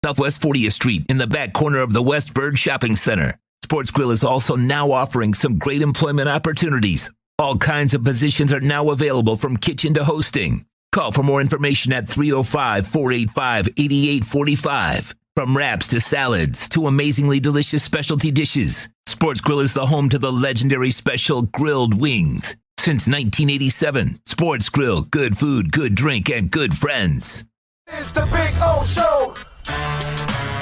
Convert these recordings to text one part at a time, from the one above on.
Southwest 40th Street in the back corner of the Westbird Shopping Center. Sports Grill is also now offering some great employment opportunities. All kinds of positions are now available from kitchen to hosting. Call for more information at 305-485-8845. From wraps to salads to amazingly delicious specialty dishes, Sports Grill is the home to the legendary special grilled wings. Since 1987, Sports Grill, good food, good drink, and good friends. It's the Big O Show.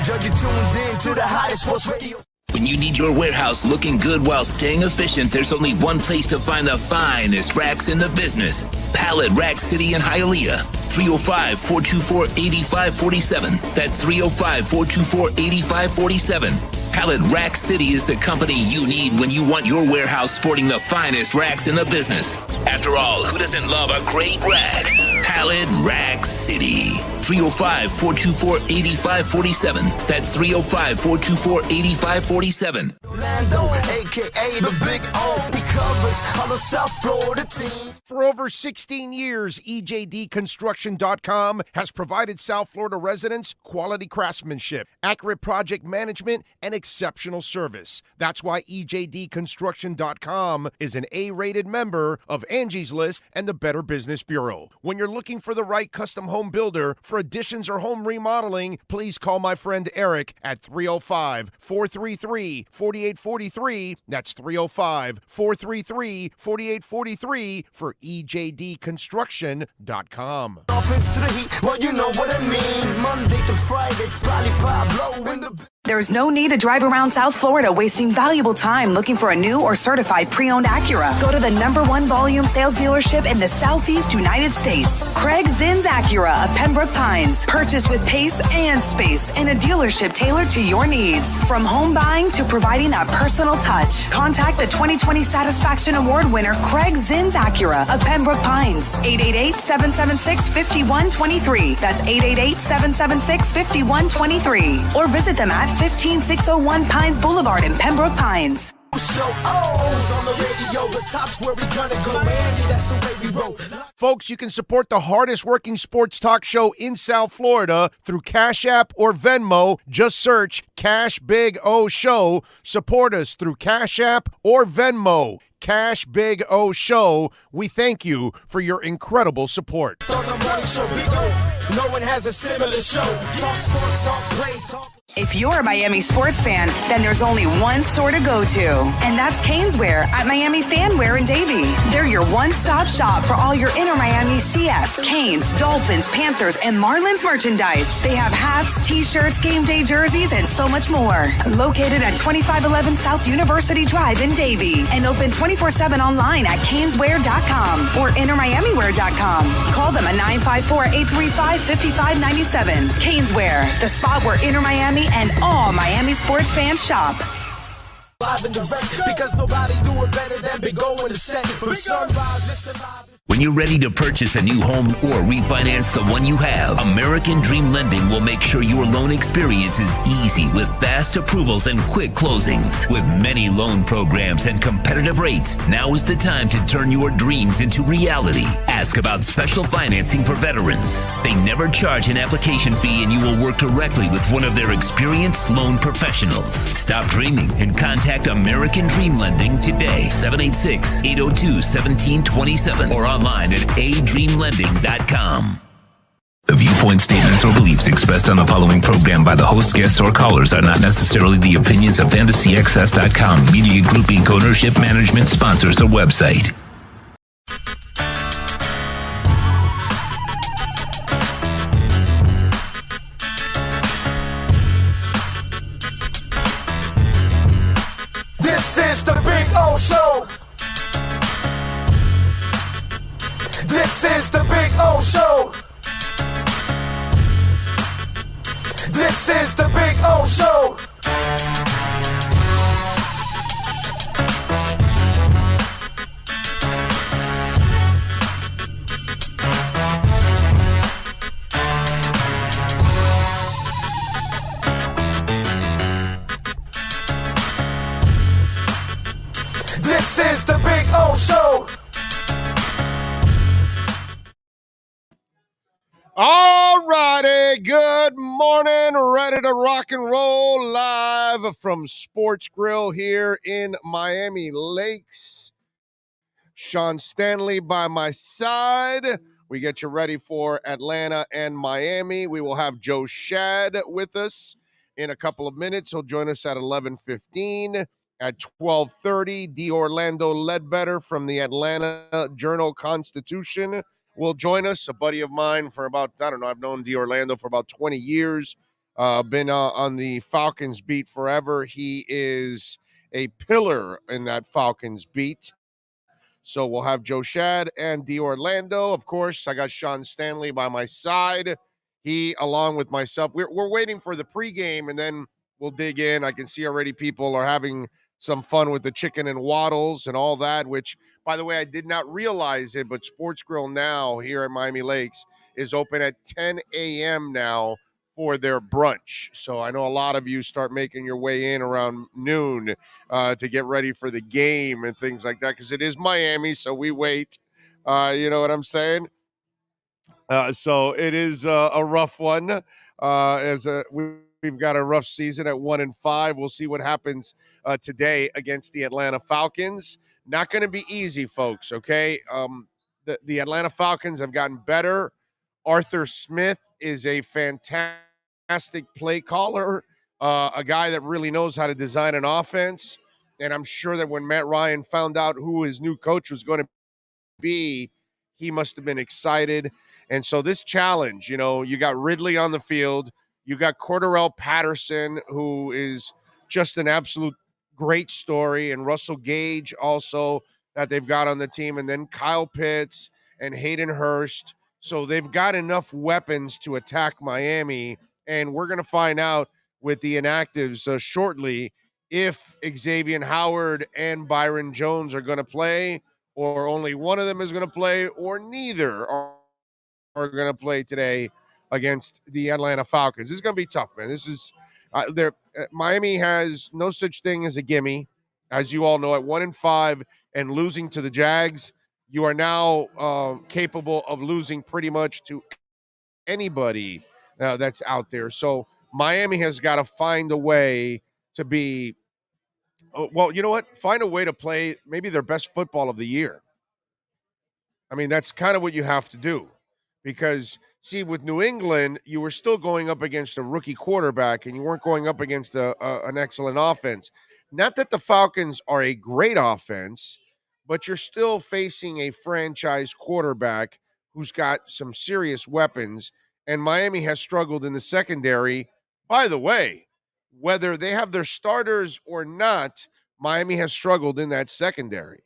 Judge, you tuned in to the hottest sports radio. When you need your warehouse looking good while staying efficient, there's only one place to find the finest racks in the business. Pallet Rack City in Hialeah. 305-424-8547. That's 305-424-8547. Pallet Rack City is the company you need when you want your warehouse sporting the finest racks in the business. After all, who doesn't love a great rack? Pallet Rack City. 305-424-8547. That's 305-424-8547. Orlando, a.k.a. the Big O. He covers all the South Florida teams. For over 16 years, EJDconstruction.com has provided South Florida residents quality craftsmanship, accurate project management, and exceptional service. That's why EJDconstruction.com is an A-rated member of Angie's List and the Better Business Bureau. When you're looking for the right custom home builder for additions or home remodeling, please call my friend Eric at 305-433-4843. That's 305-433-4843 for EJDconstruction.com. Dolphins to the heat, well, you know what it means. Monday to Friday, Friday Pablo in the... There's no need to drive around South Florida wasting valuable time looking for a new or certified pre-owned Acura. Go to the #1 volume sales dealership in the Southeast United States. Craig Zinn's Acura of Pembroke Pines. Purchase with pace and space in a dealership tailored to your needs. From home buying to providing that personal touch. Contact the 2020 Satisfaction Award winner Craig Zinn's Acura of Pembroke Pines. 888-776-5123. That's 888-776-5123. Or visit them at 15601 Pines Boulevard in Pembroke Pines. Show O's on the radio, the top's where we gonna go. Miami, that's the way we roll. Folks, you can support the hardest working sports talk show in South Florida through Cash App or Venmo. Just search Cash Big O Show. Support us through Cash App or Venmo. Cash Big O Show. We thank you for your incredible support. On the morning show, Big O. No one has a similar show. Talk sports, talk plays, talk... If you're a Miami sports fan, then there's only one store to go to, and that's Caneswear at Miami Fanwear in Davie. They're your one-stop shop for all your inner Miami CF, Canes, Dolphins, Panthers, and Marlins merchandise. They have hats, t-shirts, game day jerseys, and so much more. Located at 2511 South University Drive in Davie, and open 24/7 online at caneswear.com or innermiamiwear.com. Call them at 954-835-5597. Caneswear, the spot where inner Miami and all Miami sports fans shop. Live and direct, because nobody do it better than Big O in the set. From sunrise, listen live. When you're ready to purchase a new home or refinance the one you have, American Dream Lending will make sure your loan experience is easy with fast approvals and quick closings. With many loan programs and competitive rates, now is the time to turn your dreams into reality. Ask about special financing for veterans. They never charge an application fee, and you will work directly with one of their experienced loan professionals. Stop dreaming and contact American Dream Lending today. 786-802-1727 or online at adreamlending.com. The viewpoint, statements, or beliefs expressed on the following program by the host, guests, or callers are not necessarily the opinions of FantasyXS.com, Media Group Inc., ownership, management, sponsors, or website. This is the Big O Show. This is the Big O Show. This is the Big O Show. This is the Big O Show. All righty, good morning. Ready Ready to rock and roll live from Sports Grill here in Miami Lakes. Sean Stanley by my side. We get you ready for Atlanta and Miami. We will have Joe Shad with us in a couple of minutes. He'll join us at 11:15. At 12:30, D. Orlando Ledbetter from the Atlanta Journal-Constitution will join us. A buddy of mine for about, I've known D. Orlando for about 20 years. Been on the Falcons beat forever. He is a pillar in that Falcons beat. So we'll have Joe Shad and D. Orlando. Of course, I got Sean Stanley by my side. He, along with myself, we're waiting for the pregame, and then we'll dig in. I can see already people are having some fun with the chicken and waddles and all that, which, by the way, I did not realize it, but Sports Grill now here at Miami Lakes is open at 10 a.m. now for their brunch. So I know a lot of you start making your way in around noon to get ready for the game and things like that, because it is Miami, so we wait. You know what I'm saying? So it is a rough one. We've got a rough season at 1-5. We'll see what happens today against the Atlanta Falcons. Not going to be easy, folks. Okay, the Atlanta Falcons have gotten better. Arthur Smith is a fantastic play caller, a guy that really knows how to design an offense. And I'm sure that when Matt Ryan found out who his new coach was going to be, he must have been excited. And so this challenge, you got Ridley on the field. You got Cordarrelle Patterson, who is just an absolute great story, and Russell Gage also that they've got on the team, and then Kyle Pitts and Hayden Hurst. So they've got enough weapons to attack Miami, and we're going to find out with the inactives shortly if Xavier Howard and Byron Jones are going to play, or only one of them is going to play, or neither are going to play today against the Atlanta Falcons. This is going to be tough, man. This is Miami has no such thing as a gimme, as you all know. At 1-5 and losing to the Jags, you are now capable of losing pretty much to anybody that's out there. So Miami has got to find a way to be, well, you know what? Find a way to play maybe their best football of the year. I mean, that's kind of what you have to do. Because, see, with New England, you were still going up against a rookie quarterback, and you weren't going up against an excellent offense. Not that the Falcons are a great offense, but you're still facing a franchise quarterback who's got some serious weapons, and Miami has struggled in the secondary. By the way, whether they have their starters or not, Miami has struggled in that secondary.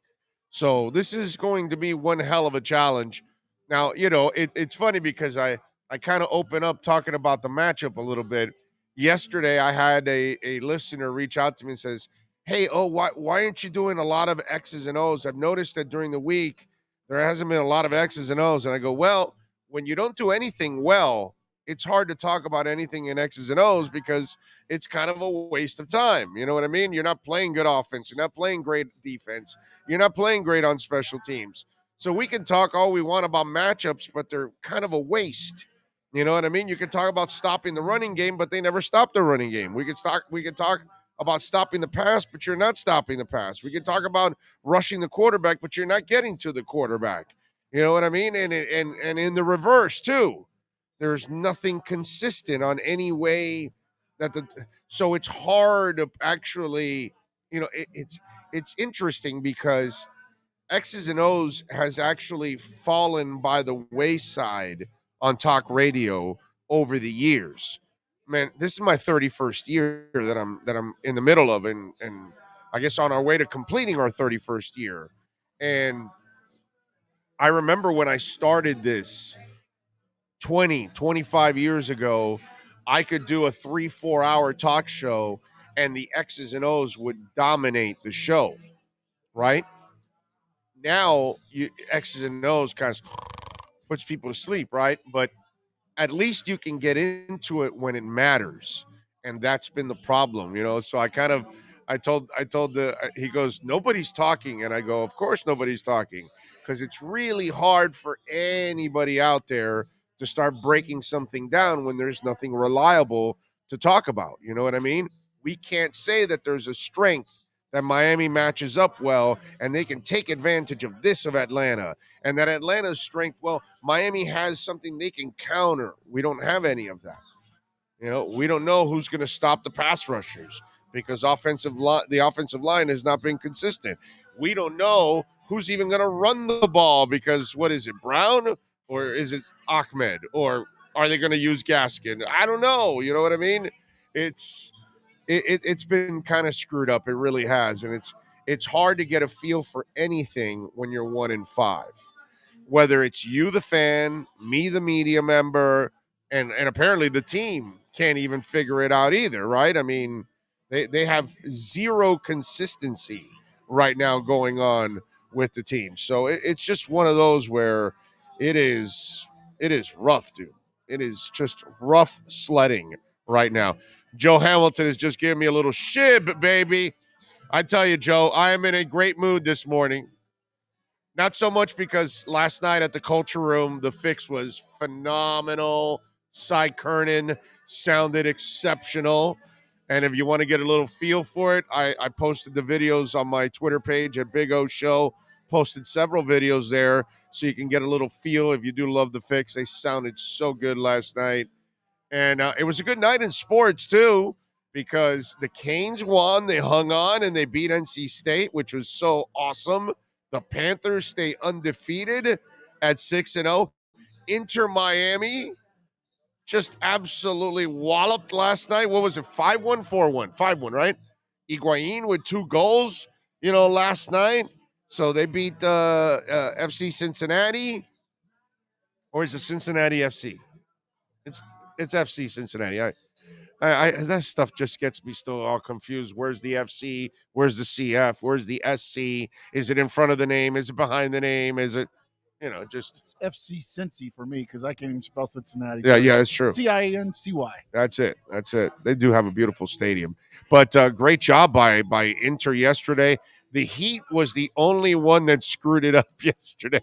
So this is going to be one hell of a challenge. Now, it's funny because I kind of open up talking about the matchup a little bit. Yesterday, I had a listener reach out to me and says, hey, why aren't you doing a lot of X's and O's? I've noticed that during the week, there hasn't been a lot of X's and O's. And I go, well, when you don't do anything well, it's hard to talk about anything in X's and O's because it's kind of a waste of time. You know what I mean? You're not playing good offense. You're not playing great defense. You're not playing great on special teams. So we can talk all we want about matchups, but they're kind of a waste. You know what I mean? You can talk about stopping the running game, but they never stop the running game. We can talk about stopping the pass, but you're not stopping the pass. We can talk about rushing the quarterback, but you're not getting to the quarterback. You know what I mean? And in the reverse too. There's nothing consistent on any way so it's hard to actually, it's interesting because X's and O's has actually fallen by the wayside on talk radio over the years. Man, this is my 31st year that I'm in the middle of, and I guess on our way to completing our 31st year. And I remember when I started this 25 years ago, I could do a 3-4 hour talk show and the X's and O's would dominate the show, right? Now, X's and O's kind of puts people to sleep, right? But at least you can get into it when it matters. And that's been the problem, So I told he goes, nobody's talking. And I go, of course nobody's talking, because it's really hard for anybody out there to start breaking something down when there's nothing reliable to talk about. You know what I mean? We can't say that there's a strength that Miami matches up well and they can take advantage of this of Atlanta. And that Atlanta's strength, well, Miami has something they can counter. We don't have any of that. You know, we don't know who's going to stop the pass rushers because the offensive line has not been consistent. We don't know who's even going to run the ball because what is it, Brown or is it Ahmed or are they going to use Gaskin? I don't know. You know what I mean? It's been kind of screwed up. It really has, and it's hard to get a feel for anything when you're 1-5. Whether it's you, the fan, me, the media member, and apparently the team can't even figure it out either, right? I mean, they have zero consistency right now going on with the team. So it's just one of those where it is rough, dude. It is just rough sledding right now. Joe Hamilton has just given me a little shib, baby. I tell you, Joe, I am in a great mood this morning. Not so much because last night at the Culture Room, the fix was phenomenal. Cy Kernan sounded exceptional. And if you want to get a little feel for it, I posted the videos on my Twitter page at Big O Show. Posted several videos there so you can get a little feel if you do love the fix. They sounded so good last night. And it was a good night in sports, too, because the Canes won. They hung on, and they beat NC State, which was so awesome. The Panthers stay undefeated at 6-0. Inter Miami just absolutely walloped last night. What was it, 5-1, 4-1? 5-1, right? Higuain with 2 goals, last night. So they beat FC Cincinnati. Or is it Cincinnati FC? It's FC Cincinnati. I that stuff just gets me still all confused. Where's the FC? Where's the CF? Where's the SC? Is it in front of the name? Is it behind the name? Is it, just it's FC Cincy for me because I can't even spell Cincinnati. Yeah, it's true. CINCY. That's it. They do have a beautiful stadium, but great job by Inter yesterday. The Heat was the only one that screwed it up yesterday.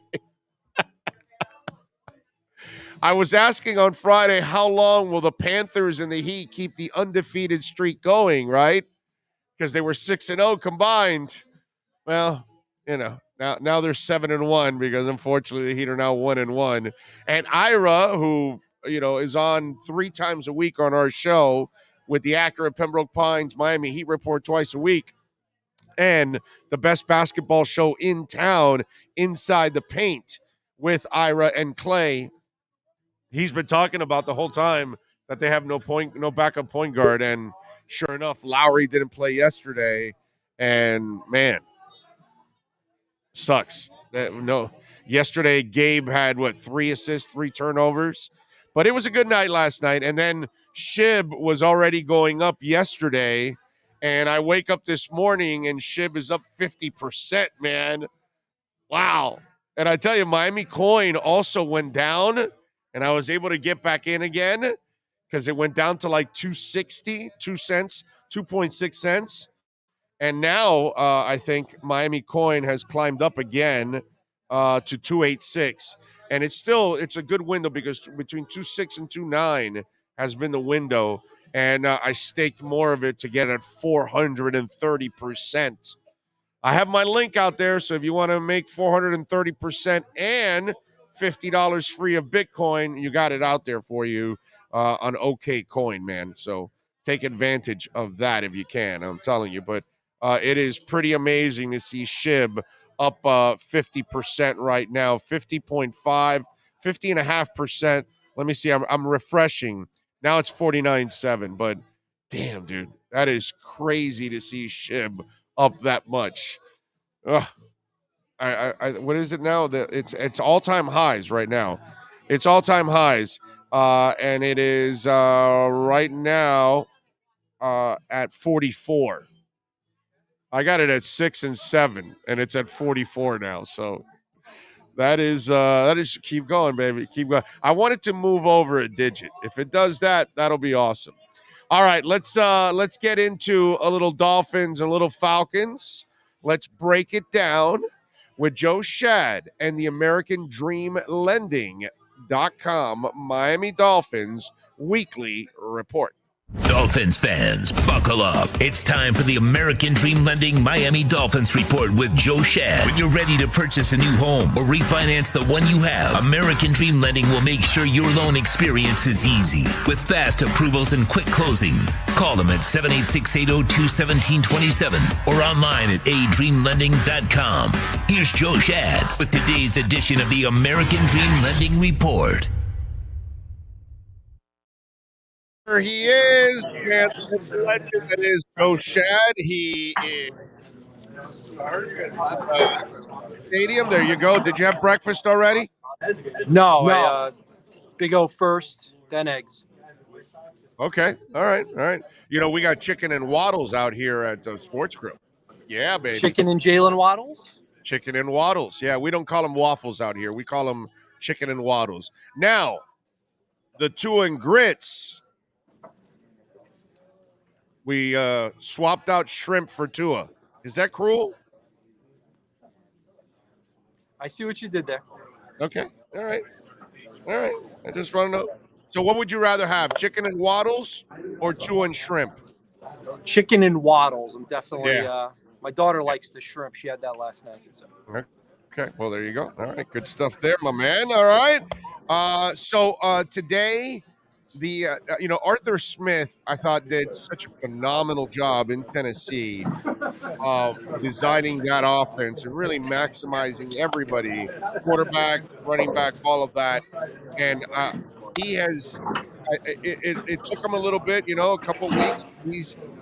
I was asking on Friday, how long will the Panthers and the Heat keep the undefeated streak going, right? Because they were 6-0 combined. Well, now they're 7-1 because unfortunately the Heat are now 1-1. And Ira, who, is on 3 times a week on our show with the accurate Pembroke Pines Miami Heat report twice a week, and the best basketball show in town, Inside the Paint, with Ira and Clay. He's been talking about the whole time that they have no backup point guard, and sure enough, Lowry didn't play yesterday, and man, sucks. Yesterday Gabe had 3 assists, 3 turnovers, but it was a good night last night. And then Shib was already going up yesterday, and I wake up this morning and Shib is up 50%, man. Wow. And I tell you, Miami coin also went down. And I was able to get back in again because it went down to 2.60, 2 cents, 2.6 cents. And now I think Miami coin has climbed up again to 2.86. And it's a good window because between 2.6 and 2.9 has been the window. And I staked more of it to get at 430%. I have my link out there. So if you want to make 430% and $50 free of Bitcoin, you got it out there for you on OK Coin, man. So take advantage of that if you can. I'm telling you, but it is pretty amazing to see Shib up 50% right now, 50.5, 50.5%. Let me see. I'm refreshing. Now it's 49.7, but damn, dude, that is crazy to see Shib up that much. Ugh. What is it now? It's all-time highs right now. It's all-time highs, and it is right now at 44. I got it at 6 and 7, and it's at 44 now. So that is keep going, baby, keep going. I want it to move over a digit. If it does that, that'll be awesome. All right, let's get into a little Dolphins and a little Falcons. Let's break it down with Joe Shad and the American Dream Lending.com Miami Dolphins weekly report. Dolphins fans, buckle up. It's time for the American Dream Lending Miami Dolphins Report with Joe Shad. When you're ready to purchase a new home or refinance the one you have, American Dream Lending will make sure your loan experience is easy with fast approvals and quick closings. Call them at 786-802-1727 or online at adreamlending.com. Here's Joe Shad with today's edition of the American Dream Lending Report. Here he is, man, the legend that is Joe Shad. He is stadium. There you go. Did you have breakfast already? No. I Big O first, then eggs. Okay. All right. You know, we got chicken and waddles out here at the Sports Group. Yeah, baby. Chicken and Jalen Waddles? Chicken and waddles. Yeah, we don't call them waffles out here. We call them chicken and waddles. Now, the two and grits. We swapped out shrimp for Tua. Is that cruel? I see what you did there. Okay. All right. I just want to know. So what would you rather have, chicken and waddles or Tua and shrimp? Chicken and Waddles. I'm definitely Yeah. My daughter likes the shrimp. She had that last night. Okay. Well, there you go. All right. Good stuff there, my man. All right. So today, Arthur Smith, I thought, did such a phenomenal job in Tennessee designing that offense and really maximizing everybody, quarterback, running back, all of that. And he has it took him a little bit, a couple weeks.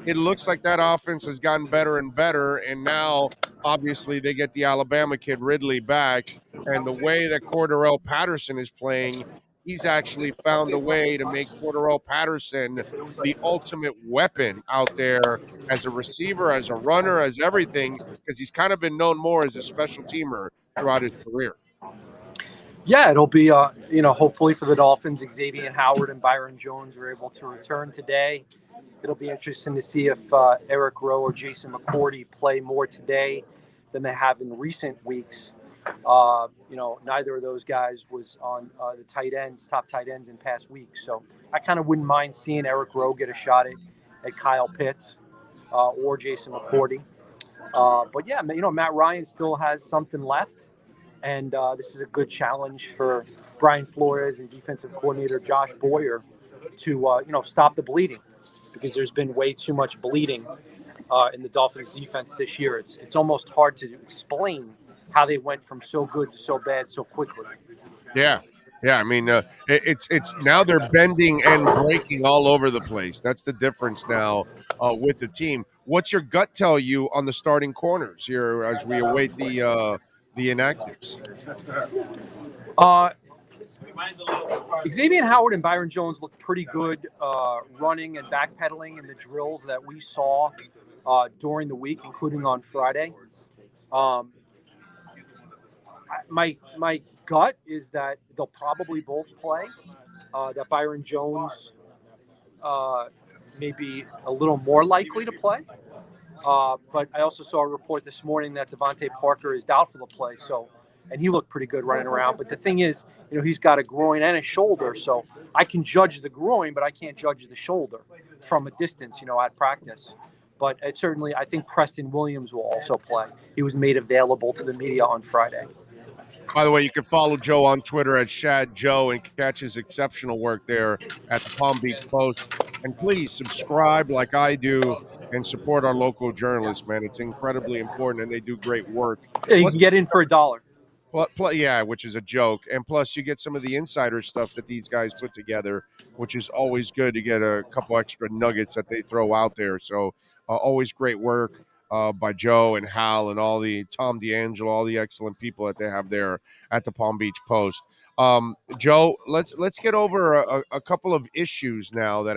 It looks like that offense has gotten better and better. And now, obviously, they get the Alabama kid Ridley back. And the way that Cordarrelle Patterson is playing, he's actually found a way to make Cordarrelle Patterson the ultimate weapon out there as a receiver, as a runner, as everything, because he's kind of been known more as a special teamer throughout his career. Yeah, it'll be, hopefully for the Dolphins, Xavier Howard and Byron Jones are able to return today. It'll be interesting to see if Eric Rowe or Jason McCourty play more today than they have in recent weeks. Neither of those guys was on the top tight ends in past weeks. So I kind of wouldn't mind seeing Eric Rowe get a shot at Kyle Pitts or Jason McCourty. But yeah, Matt Ryan still has something left. And this is a good challenge for Brian Flores and defensive coordinator Josh Boyer to, stop the bleeding, because there's been way too much bleeding in the Dolphins defense this year. It's almost hard to explain how they went from so good to so bad so quickly. Yeah. I mean, it's now they're bending and breaking all over the place. That's the difference now with the team. What's your gut tell you on the starting corners here as we await the inactives? Xavier Howard and Byron Jones looked pretty good running and backpedaling in the drills that we saw during the week, including on Friday. My gut is that they'll probably both play, that Byron Jones may be a little more likely to play. But I also saw a report this morning that Devontae Parker is doubtful to play. And he looked pretty good running around. But the thing is, he's got a groin and a shoulder. So I can judge the groin, but I can't judge the shoulder from a distance, at practice. But certainly, I think Preston Williams will also play. He was made available to the media on Friday. By the way, you can follow Joe on Twitter at Shad Joe and catch his exceptional work there at the Palm Beach Post. And please subscribe like I do and support our local journalists, man. It's incredibly important, and they do great work. You can get in for $1. Yeah, which is a joke. And plus, you get some of the insider stuff that these guys put together, which is always good to get a couple extra nuggets that they throw out there. So always great work by Joe and Hal and all the Tom D'Angelo, all the excellent people that they have there at the Palm Beach Post. Joe, let's get over a couple of issues now that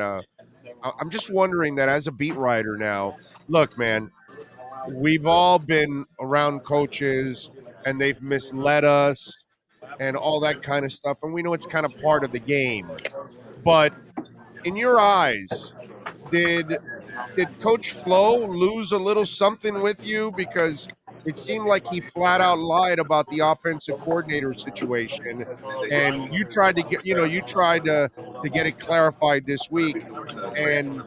I'm just wondering that as a beat writer now, look, man, we've all been around coaches and they've misled us and all that kind of stuff. And we know it's kind of part of the game. But in your eyes, did Coach Flo lose a little something with you? Because it seemed like he flat out lied about the offensive coordinator situation. And you tried to to get it clarified this week. And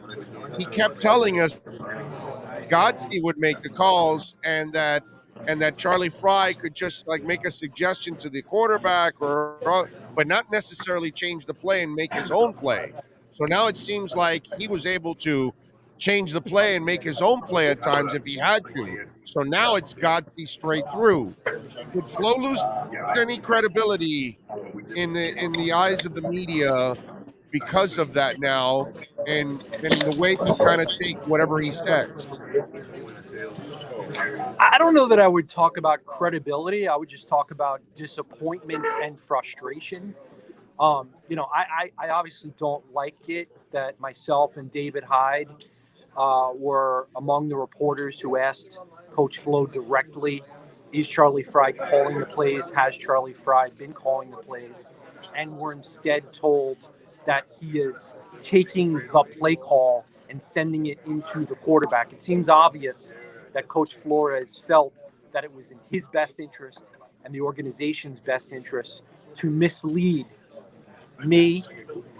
he kept telling us Godsey would make the calls and that Charlie Fry could just like make a suggestion to the quarterback but not necessarily change the play and make his own play. So now it seems like he was able to change the play and make his own play at times if he had to. So now it's Godsey straight through. Would Flo lose any credibility in the eyes of the media because of that now and the way they kind of take whatever he says? I don't know that I would talk about credibility. I would just talk about disappointment and frustration. I obviously don't like it that myself and David Hyde were among the reporters who asked Coach Flo directly, is Charlie Fry calling the plays? Has Charlie Fry been calling the plays? And we're instead told that he is taking the play call and sending it into the quarterback. It seems obvious that Coach Flores felt that it was in his best interest and the organization's best interest to mislead me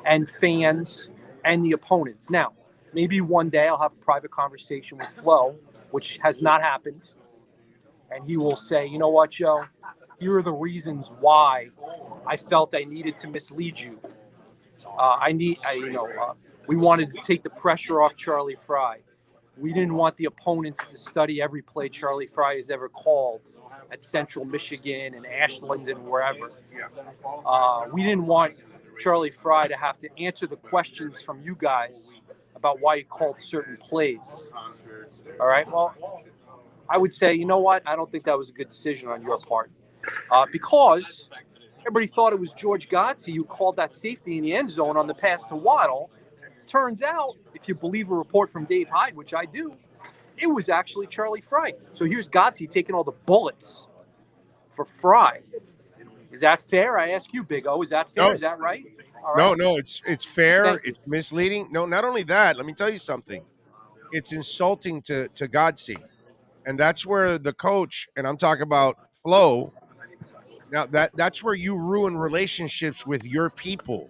and fans and the opponents. Now, maybe one day I'll have a private conversation with Flo, which has not happened. And he will say, you know what, Joe, here are the reasons why I felt I needed to mislead you. We wanted to take the pressure off Charlie Fry. We didn't want the opponents to study every play Charlie Fry has ever called at Central Michigan and Ashland and wherever. We didn't want Charlie Fry to have to answer the questions from you guys about why he called certain plays. All right, well, I would say, you know what? I don't think that was a good decision on your part because everybody thought it was George Godsey who called that safety in the end zone on the pass to Waddle. Turns out, if you believe a report from Dave Hyde, which I do, it was actually Charlie Fry. So here's Godsey taking all the bullets for Fry. Is that fair? I ask you, Big O. Is that fair? No. Is that right? All right. No, it's fair. It's misleading. No, not only that. Let me tell you something. It's insulting to Godsey. And that's where the coach, and I'm talking about Flo, now that's where you ruin relationships with your people.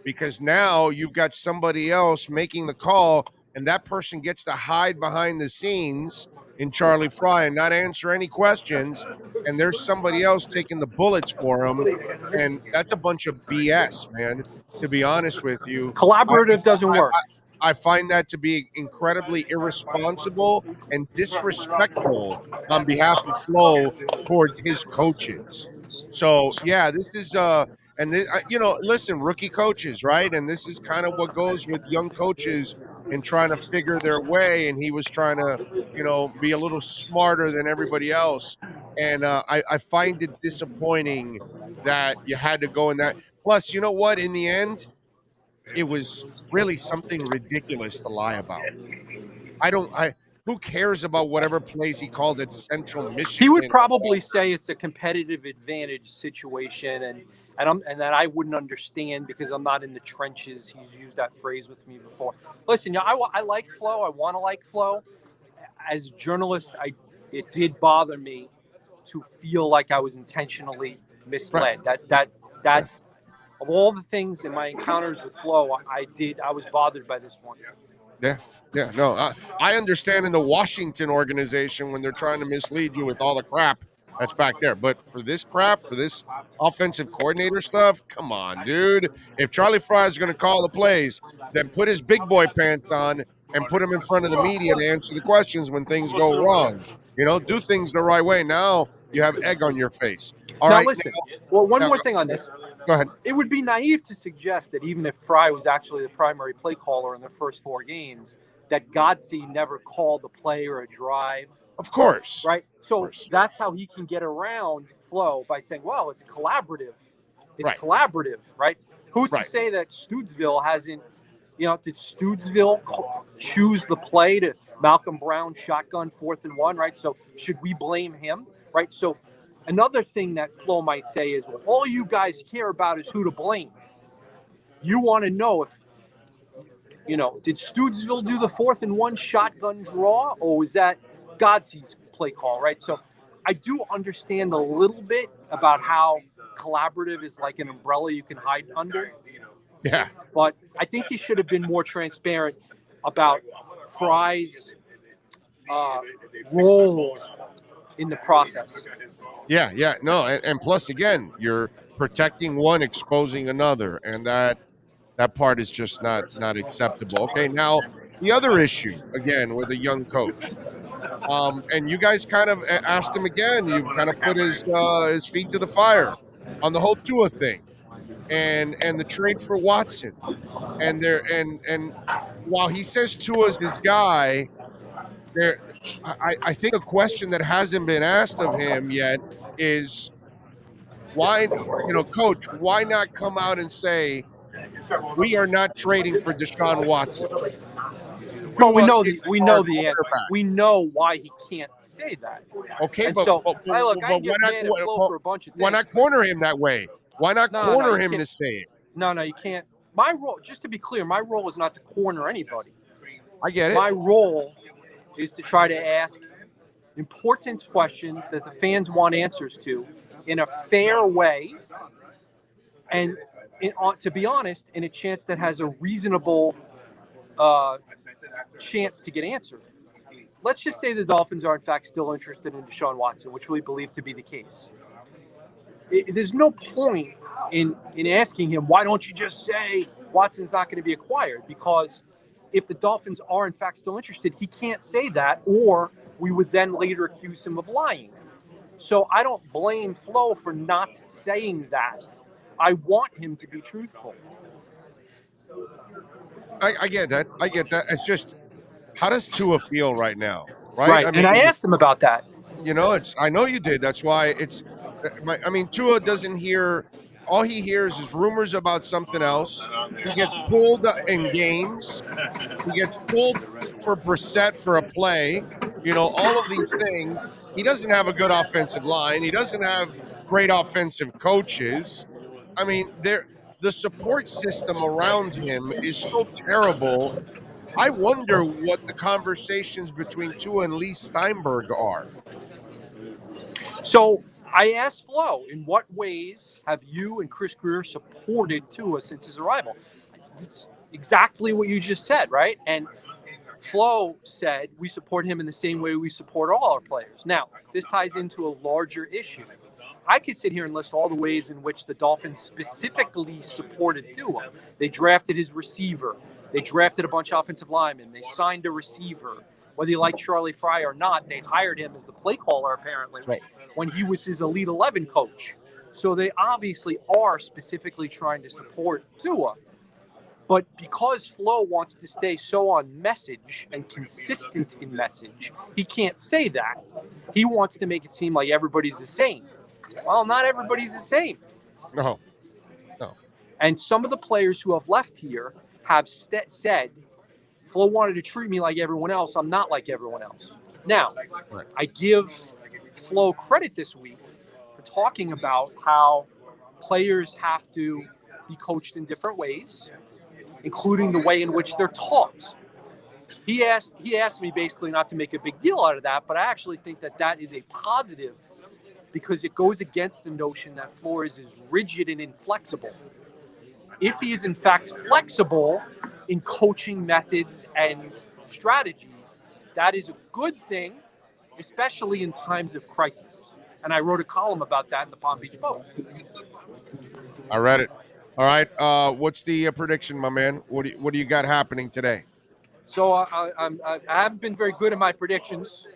Because now you've got somebody else making the call, and that person gets to hide behind the scenes in Charlie Fry and not answer any questions, and there's somebody else taking the bullets for him, and that's a bunch of BS, man, to be honest with you. Collaborative doesn't work. I find that to be incredibly irresponsible and disrespectful on behalf of Flo towards his coaches. So, yeah, this is and this, listen, rookie coaches, right? And this is kind of what goes with young coaches in trying to figure their way. And he was trying to, be a little smarter than everybody else. And I find it disappointing that you had to go in that. Plus, you know what? In the end, it was really something ridiculous to lie about. Who cares about whatever plays he called at Central Michigan? He would probably say it's a competitive advantage situation, and that I wouldn't understand because I'm not in the trenches. He's used that phrase with me before. Listen, I like Flo. I want to like Flo. As a journalist, it did bother me to feel like I was intentionally misled. Right. That of all the things in my encounters with Flo, I was bothered by this one. Yeah, no, I understand in the Washington organization when they're trying to mislead you with all the crap that's back there. But for this crap, for this offensive coordinator stuff, come on, dude. If Charlie Fry is going to call the plays, then put his big boy pants on and put him in front of the media to answer the questions when things go wrong. Do things the right way. Now you have egg on your face. All right. Listen. One more thing on this. Go ahead. It would be naive to suggest that even if Fry was actually the primary play caller in their first 4 games, that Godsey never called a play or a drive. Of course. Right? So that's how he can get around Flo by saying, well, it's collaborative. It's collaborative, right? Who's to say that Stoodsville hasn't, did Stoodsville choose the play to Malcolm Brown shotgun 4th and 1, right? So should we blame him, right? So another thing that Flo might say is, well, all you guys care about is who to blame. You want to know if, did Stoodsville do the 4th and 1 shotgun draw, or was that Godsey's play call, right? So I do understand a little bit about how collaborative is like an umbrella you can hide under. Yeah. But I think he should have been more transparent about Fry's role in the process. Yeah. No, and plus, again, you're protecting one, exposing another, and that part is just not acceptable. Okay, now the other issue, again, with a young coach. And you guys kind of asked him again. You kind of put his feet to the fire on the whole Tua thing, and the trade for Watson. And while he says Tua's his guy, I think a question that hasn't been asked of him yet is why, Coach, why not come out and say we are not trading for Deshaun Watson? Well, we know Tua the answer. quarterback. We know why he can't say that. Okay, And but so, but I get mad at Flo for a bunch of things. why not corner him that way? Why not corner him to say it? No, you can't. My role, just to be clear, my role is not to corner anybody. I get it. My role is to try to ask important questions that the fans want answers to in a fair way, and to be honest, in a chance that has a reasonable chance to get answered. Let's just say the Dolphins are in fact still interested in Deshaun Watson, which we believe to be the case. There's no point in asking him, why don't you just say Watson's not going to be acquired? Because if the Dolphins are in fact still interested, he can't say that, or we would then later accuse him of lying. So I don't blame Flo for not saying that. I want him to be truthful. I get that. It's just, how does Tua feel right now? Right. Right. And I asked him about that. I know you did. That's why Tua doesn't hear. All he hears is rumors about something else. He gets pulled in games. He gets pulled for Brissett for a play. All of these things. He doesn't have a good offensive line. He doesn't have great offensive coaches. The support system around him is so terrible. I wonder what the conversations between Tua and Lee Steinberg are. So I asked Flo, in what ways have you and Chris Greer supported Tua since his arrival? It's exactly what you just said, right? And Flo said we support him in the same way we support all our players. Now, this ties into a larger issue. I could sit here and list all the ways in which the Dolphins specifically supported Tua. They drafted his receiver. They drafted a bunch of offensive linemen. They signed a receiver. Whether you like Charlie Fry or not, they hired him as the play caller, apparently, when he was his Elite 11 coach. So they obviously are specifically trying to support Tua. But because Flo wants to stay so on message and consistent in message, he can't say that. He wants to make it seem like everybody's the same. Well, not everybody's the same. No. And some of the players who have left here have said, Flo wanted to treat me like everyone else. I'm not like everyone else. Now, I give Flo credit this week for talking about how players have to be coached in different ways, including the way in which they're taught. He asked me basically not to make a big deal out of that, but I actually think that is a positive, because it goes against the notion that Flores is rigid and inflexible. If he is in fact flexible in coaching methods and strategies, that is a good thing, especially in times of crisis. And I wrote a column about that in the Palm Beach Post. I read it. All right. What's the prediction, my man? What do you got happening today? So I haven't been very good at my predictions,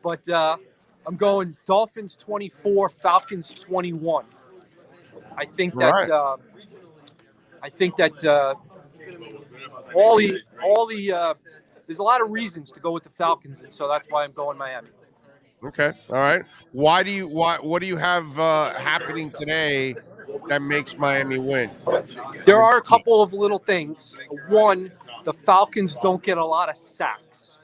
but I'm going Dolphins 24, Falcons 21. I think that all the there's a lot of reasons to go with the Falcons, and so that's why I'm going Miami. Okay. All right. What do you have happening today that makes Miami win? There are a couple of little things. One, the Falcons don't get a lot of sacks,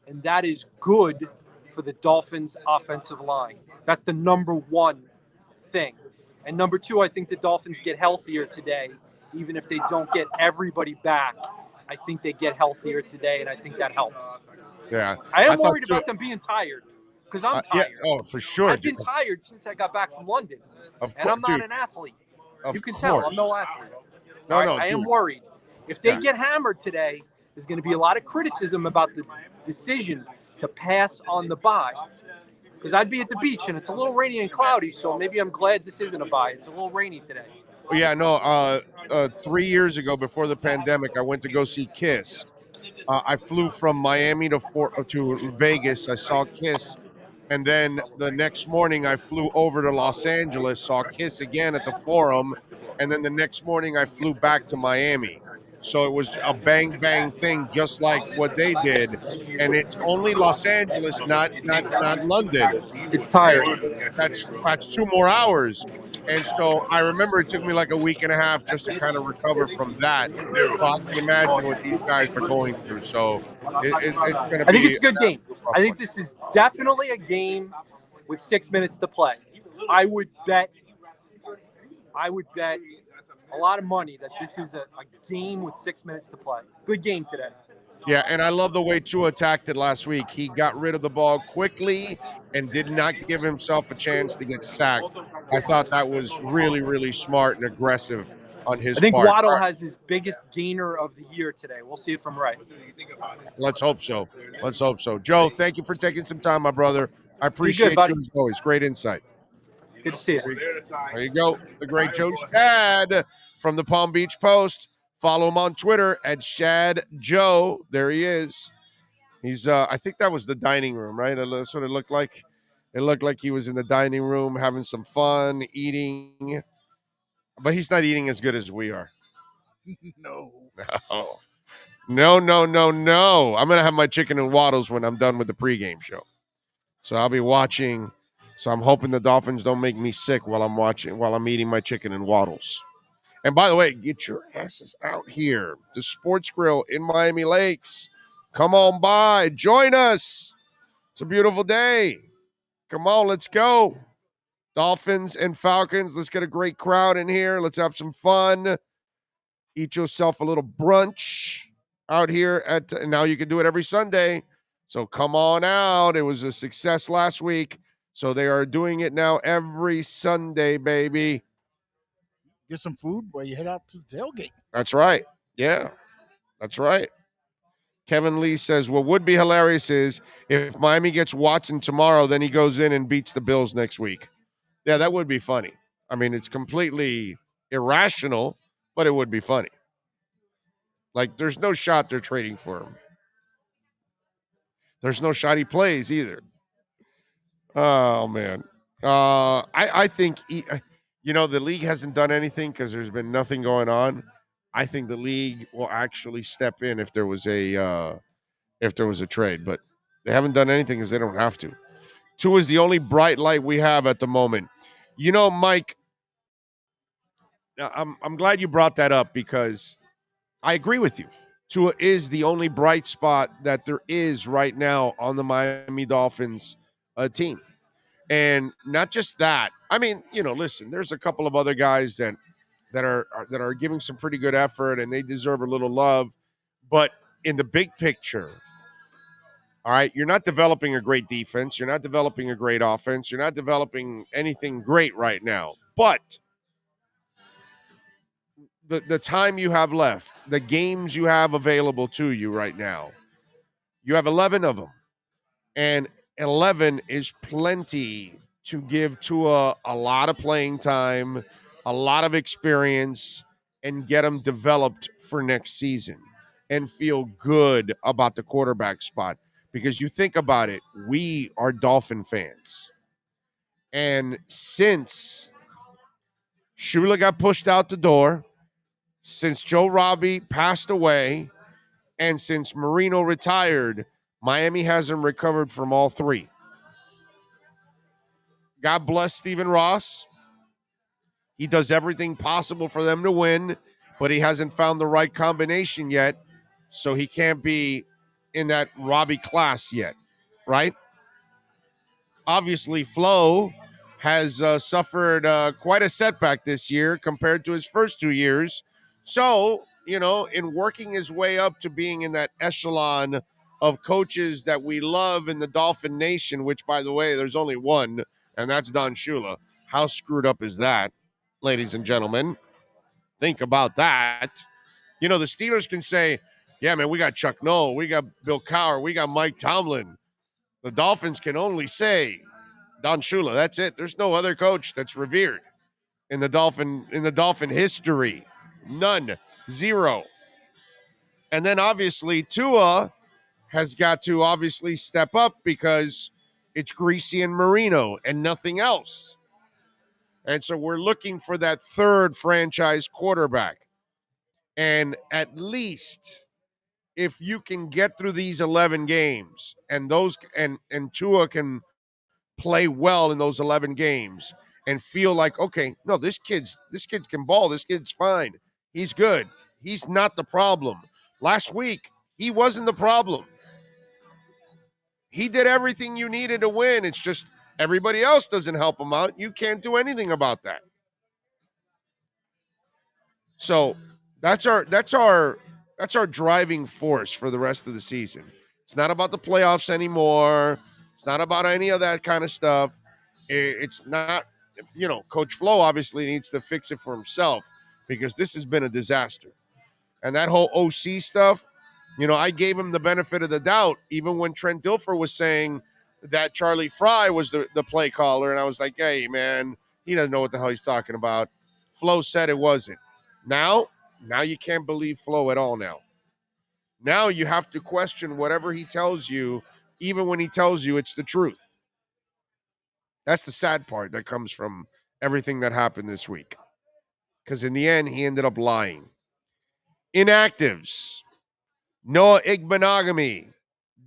and that is good for the Dolphins' offensive line. That's the number one thing. And number two, I think the Dolphins get healthier today, even if they don't get everybody back. I think they get healthier today, and I think that helps. Yeah. I am worried about them being tired, because I'm tired. Yeah, oh, for sure. I've been tired since I got back from London, and I'm not an athlete. You can tell I'm no athlete. No, All right? no, I am dude. worried. If they Yeah. get hammered today, there's going to be a lot of criticism about the decision to pass on the bye. Because I'd be at the beach, and it's a little rainy and cloudy, so maybe I'm glad this isn't a bye. It's a little rainy today. Yeah, no. 3 years ago, before the pandemic, I went to go see Kiss. I flew from Miami to Vegas. I saw Kiss, and then the next morning I flew over to Los Angeles, saw Kiss again at the Forum, and then the next morning I flew back to Miami. So it was a bang bang thing, just like what they did, and it's only Los Angeles, not London. It's tired. That's 2 more hours. And so I remember it took me like a week and a half just to kind of recover from that. So I can imagine what these guys are going through. So it's going to be. I think it's a good game. I think this is definitely a game with 6 minutes to play. I would bet a lot of money that this is a game with 6 minutes to play. Good game today. Yeah, and I love the way Tua attacked it last week. He got rid of the ball quickly and did not give himself a chance to get sacked. I thought that was really, really smart and aggressive on his part. I think Waddle has his biggest gainer of the year today. We'll see if I'm right. Let's hope so. Let's hope so. Joe, thank you for taking some time, my brother. I appreciate you as always. Great insight. Good to see you. There you go. The great Joe Shad from the Palm Beach Post. Follow him on Twitter at Shad Joe. There he is. He's I think that was the dining room, right? That's what it looked like. It looked like he was in the dining room having some fun, eating. But he's not eating as good as we are. No. No. I'm going to have my chicken and waddles when I'm done with the pregame show. So I'll be watching. So I'm hoping the Dolphins don't make me sick while I'm eating my chicken and waddles. And by the way, get your asses out here. The Sports Grill in Miami Lakes. Come on by. Join us. It's a beautiful day. Come on, let's go. Dolphins and Falcons. Let's get a great crowd in here. Let's have some fun. Eat yourself a little brunch out here and now you can do it every Sunday. So come on out. It was a success last week. So they are doing it now every Sunday, baby. Get some food while you head out to the tailgate. That's right. Yeah, that's right. Kevin Lee says, what would be hilarious is if Miami gets Watson tomorrow, then he goes in and beats the Bills next week. Yeah, that would be funny. I mean, it's completely irrational, but it would be funny. Like, there's no shot they're trading for him. There's no shot he plays either. Oh, man. I think, the league hasn't done anything because there's been nothing going on. I think the league will actually step in if there was a trade, but they haven't done anything because they don't have to. Tua is the only bright light we have at the moment. Mike, I'm glad you brought that up because I agree with you. Tua is the only bright spot that there is right now on the Miami Dolphins team. And not just that. I mean, listen, there's a couple of other guys that are giving some pretty good effort and they deserve a little love. But in the big picture, all right, you're not developing a great defense. You're not developing a great offense. You're not developing anything great right now. But the time you have left, the games you have available to you right now, you have 11 of them. And 11 is plenty to give Tua a lot of playing time, a lot of experience, and get them developed for next season and feel good about the quarterback spot. Because you think about it, we are Dolphin fans. And since Shula got pushed out the door, since Joe Robbie passed away, and since Marino retired, Miami hasn't recovered from all three. God bless Stephen Ross. He does everything possible for them to win, but he hasn't found the right combination yet, so he can't be in that Robbie class yet, right? Obviously, Flo has suffered quite a setback this year compared to his first 2 years. So, in working his way up to being in that echelon of coaches that we love in the Dolphin Nation, which, by the way, there's only one, and that's Don Shula. How screwed up is that, ladies and gentlemen? Think about that. The Steelers can say, yeah, man, we got Chuck Noll, we got Bill Cowher, we got Mike Tomlin. The Dolphins can only say Don Shula. That's it. There's no other coach that's revered in the Dolphin history. None. Zero. And then obviously Tua has got to obviously step up because it's Greasy and Marino and nothing else. And so we're looking for that third franchise quarterback. And at least if you can get through these 11 games and Tua can play well in those 11 games and feel like, okay, no, this kid can ball. This kid's fine. He's good. He's not the problem. Last week, he wasn't the problem. He did everything you needed to win. It's just everybody else doesn't help him out. You can't do anything about that. So that's our driving force for the rest of the season. It's not about the playoffs anymore. It's not about any of that kind of stuff. It's not, Coach Flo obviously needs to fix it for himself because this has been a disaster. And that whole OC stuff, I gave him the benefit of the doubt, even when Trent Dilfer was saying that Charlie Fry was the play caller. And I was like, hey, man, he doesn't know what the hell he's talking about. Flo said it wasn't. Now you can't believe Flo at all now. Now you have to question whatever he tells you, even when he tells you it's the truth. That's the sad part that comes from everything that happened this week. Because in the end, he ended up lying. Inactives. Noah Igbenogany.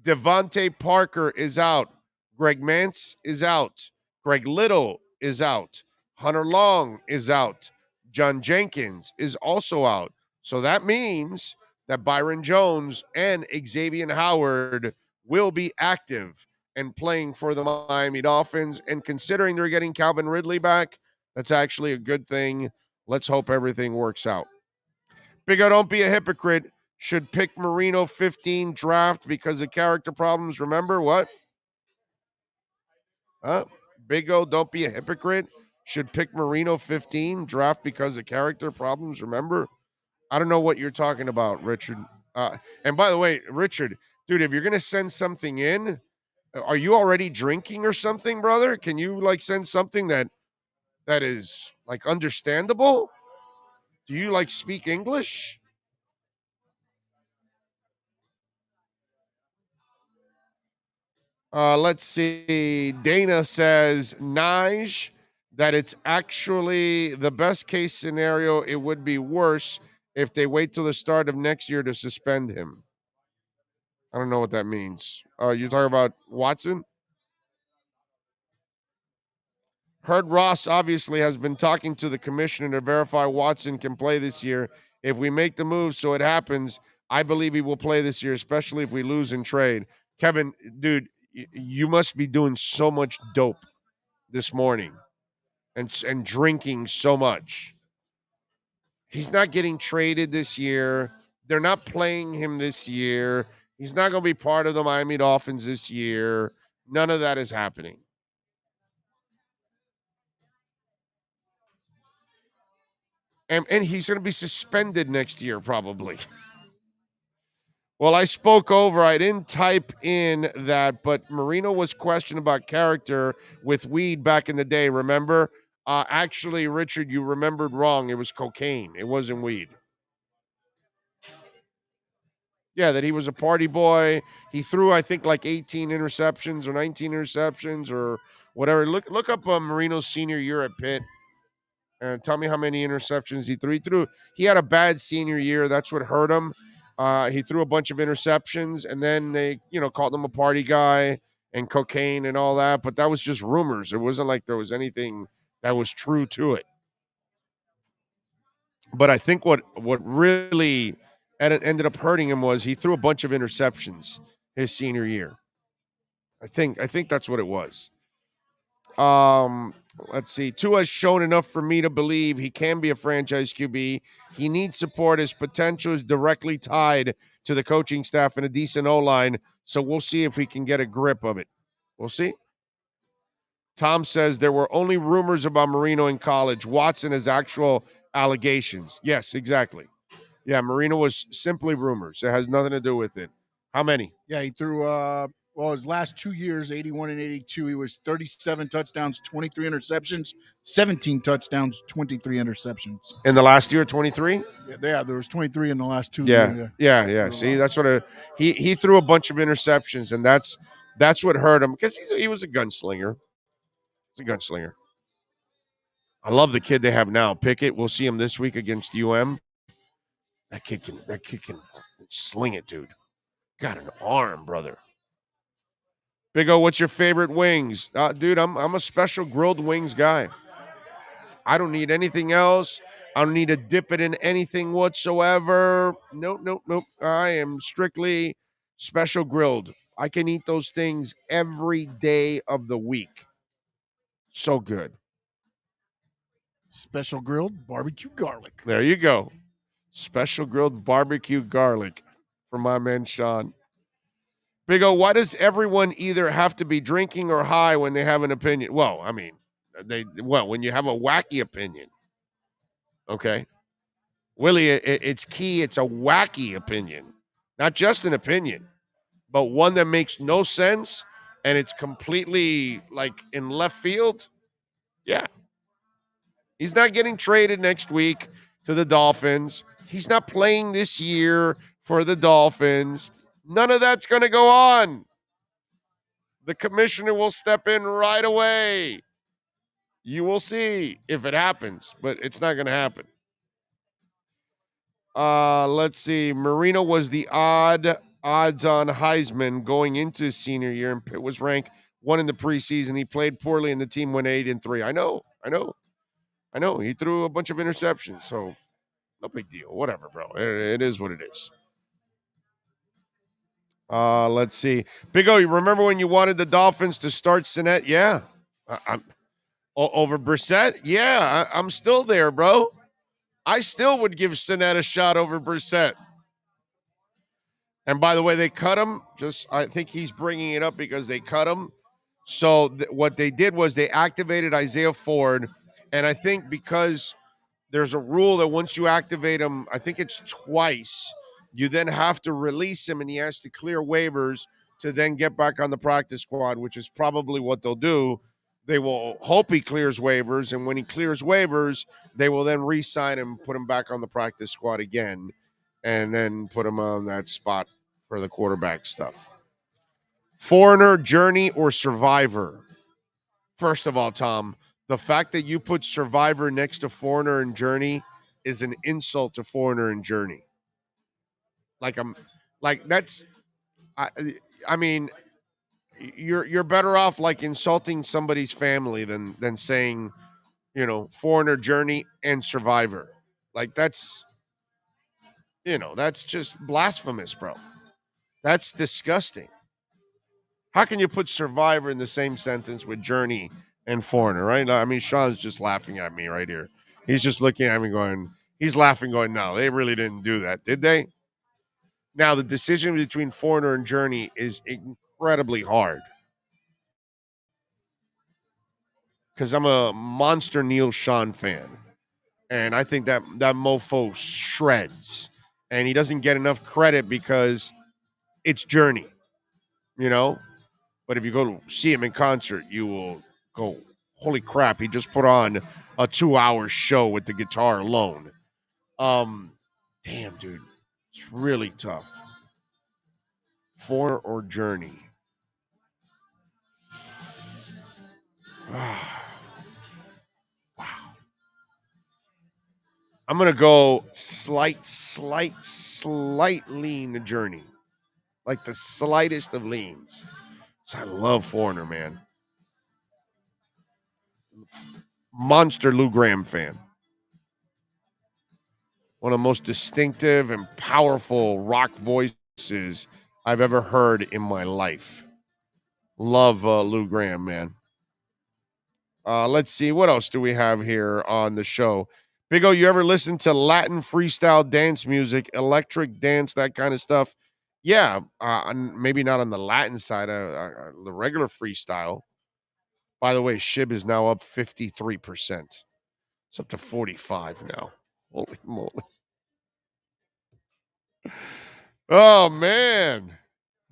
Devontae Parker is out. Greg Mance is out. Greg Little is out. Hunter Long is out. John Jenkins is also out. So that means that Byron Jones and Xavier Howard will be active and playing for the Miami Dolphins. And considering they're getting Calvin Ridley back, that's actually a good thing. Let's hope everything works out. Big O, don't be a hypocrite. Should pick Marino 15 draft because of character problems. Remember what? Big O, don't be a hypocrite. Should pick Marino 15 draft because of character problems. Remember? I don't know what you're talking about, Richard. And by the way, Richard, dude, if you're going to send something in, are you already drinking or something, brother? Can you send something that is understandable? Do you speak English? Let's see. Dana says, Nige, that it's actually the best case scenario. It would be worse if they wait till the start of next year to suspend him. I don't know what that means. You're talking about Watson? Heard Ross obviously has been talking to the commissioner to verify Watson can play this year. If we make the move so it happens, I believe he will play this year, especially if we lose in trade. Kevin, dude, you must be doing so much dope this morning and drinking so much. He's not getting traded this year. They're not playing him this year. He's not going to be part of the Miami Dolphins this year. None of that is happening. And he's going to be suspended next year, probably. Well, I spoke over. I didn't type in that, but Marino was questioned about character with weed back in the day, remember? Actually, Richard, you remembered wrong. It was cocaine. It wasn't weed. Yeah, that he was a party boy. He threw, I think, 18 interceptions or 19 interceptions or whatever. Look up Marino's senior year at Pitt. And tell me how many interceptions he threw. He had a bad senior year. That's what hurt him. He threw a bunch of interceptions, and then they, called him a party guy and cocaine and all that. But that was just rumors. It wasn't like there was anything that was true to it. But I think what really ended up hurting him was he threw a bunch of interceptions his senior year. I think that's what it was. Let's see. Tua has shown enough for me to believe he can be a franchise QB. He needs support. His potential is directly tied to the coaching staff and a decent O-line. So we'll see if we can get a grip of it. We'll see. Tom says there were only rumors about Marino in college. Watson has actual Allegations. Yes, exactly. Yeah, Marino was simply rumors. It has nothing to do with it. How many? Yeah, he threw his last 2 years, 81 and 82, he was 37 touchdowns, 23 interceptions, 17 touchdowns, 23 interceptions. In the last year, 23? Yeah, there was 23 in the last 2 Yeah. years. Yeah. See, that's what he threw a bunch of interceptions, and that's what hurt him because he was a gunslinger. He's a gunslinger. I love the kid they have now, Pickett. We'll see him this week against UM. That kid can sling it, dude. Got an arm, brother. Big O, what's your favorite wings? Dude, I'm a special grilled wings guy. I don't need anything else. I don't need to dip it in anything whatsoever. Nope. I am strictly special grilled. I can eat those things every day of the week. So good. Special grilled barbecue garlic. There you go. Special grilled barbecue garlic for my man Sean. Big O, why does everyone either have to be drinking or high when they have an opinion? Well, I mean, when you have a wacky opinion. Okay. Willie, it's key. It's a wacky opinion, not just an opinion, but one that makes no sense and it's completely like in left field. Yeah. He's not getting traded next week to the Dolphins. He's not playing this year for the Dolphins. None of that's going to go on. The commissioner will step in right away. You will see if it happens, but it's not going to happen. Let's see. Marino was the odds on Heisman going into his senior year, and Pitt was ranked 1 in the preseason. He played poorly, and the team went 8-3. I know. He threw a bunch of interceptions, so no big deal. Whatever, bro. It is what it is. Let's see. Big O, you remember when you wanted the Dolphins to start Sinnett? Yeah. I'm over Brissett? Yeah, I'm still there, bro. I still would give Sinnett a shot over Brissett. And by the way, they cut him. I think he's bringing it up because they cut him. So what they did was they activated Isaiah Ford. And I think because there's a rule that once you activate him, I think it's twice, you then have to release him and he has to clear waivers to then get back on the practice squad, which is probably what they'll do. They will hope he clears waivers, and when he clears waivers, they will then re-sign him, put him back on the practice squad again, and then put him on that spot for the quarterback stuff. Foreigner, Journey, or Survivor? First of all, Tom, the fact that you put Survivor next to Foreigner and Journey is an insult to Foreigner and Journey. I mean, you're better off like insulting somebody's family than saying, Foreigner, Journey, and Survivor. Like that's just blasphemous, bro. That's disgusting. How can you put Survivor in the same sentence with Journey and Foreigner, right? I mean, Sean's just laughing at me right here. He's just looking at me he's laughing going, no, they really didn't do that, did they? Now, the decision between Foreigner and Journey is incredibly hard. Because I'm a monster Neil Sean fan. And I think that mofo shreds. And he doesn't get enough credit because it's Journey, But if you go to see him in concert, you will go, holy crap, he just put on a 2-hour show with the guitar alone. Damn, dude. It's really tough. Foreigner or Journey? Wow. I'm going to go slight lean to Journey. Like the slightest of leans. I love Foreigner, man. Monster Lou Gramm fan. One of the most distinctive and powerful rock voices I've ever heard in my life. Love Lou Gramm, man. Let's see. What else do we have here on the show? Big O, you ever listen to Latin freestyle dance music, electric dance, that kind of stuff? Yeah, maybe not on the Latin side, the regular freestyle. By the way, Shib is now up 53%. It's up to 45 now. Holy moly. Oh, man.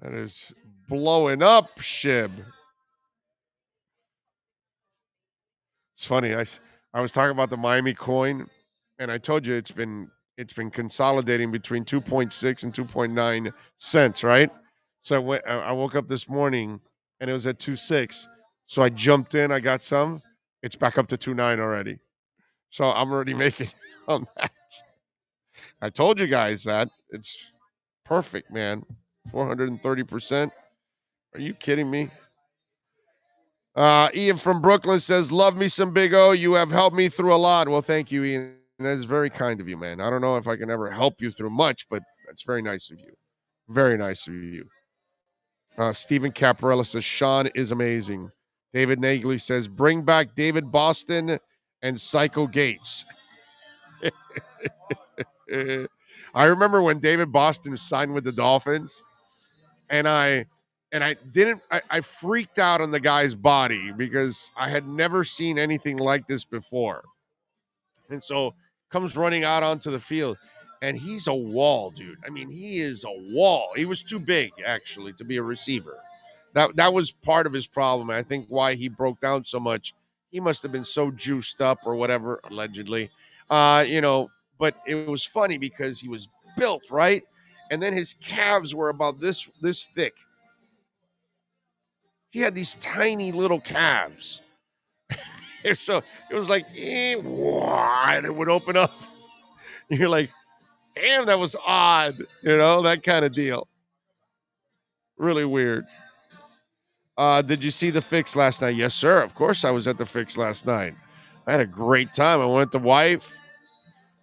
That is blowing up, Shib. It's funny. I was talking about the Miami coin, and I told you it's been consolidating between 2.6 and 2.9 cents, right? So I woke up this morning, and it was at 2.6. So I jumped in. I got some. It's back up to 2.9 already. So I'm already making on that. I told you guys that. It's perfect, man. 430%. Are you kidding me? Ian from Brooklyn says, love me some Big O. You have helped me through a lot. Well, thank you, Ian. That is very kind of you, man. I don't know if I can ever help you through much, but that's very nice of you. Very nice of you. Stephen Caparella says, Sean is amazing. David Nagley says, bring back David Boston and Psycho Gates. I remember when David Boston signed with the Dolphins, and I freaked out on the guy's body because I had never seen anything like this before. And so comes running out onto the field, and he's a wall, dude. I mean, he is a wall. He was too big, actually, to be a receiver. That was part of his problem. I think why he broke down so much. He must have been so juiced up or whatever, allegedly. But it was funny because he was built, right? And then his calves were about this thick. He had these tiny little calves. So it was like, and it would open up. You're like, damn, that was odd. That kind of deal. Really weird. Did you see the Fix last night? Yes, sir. Of course I was at the Fix last night. I had a great time. I went with the wife.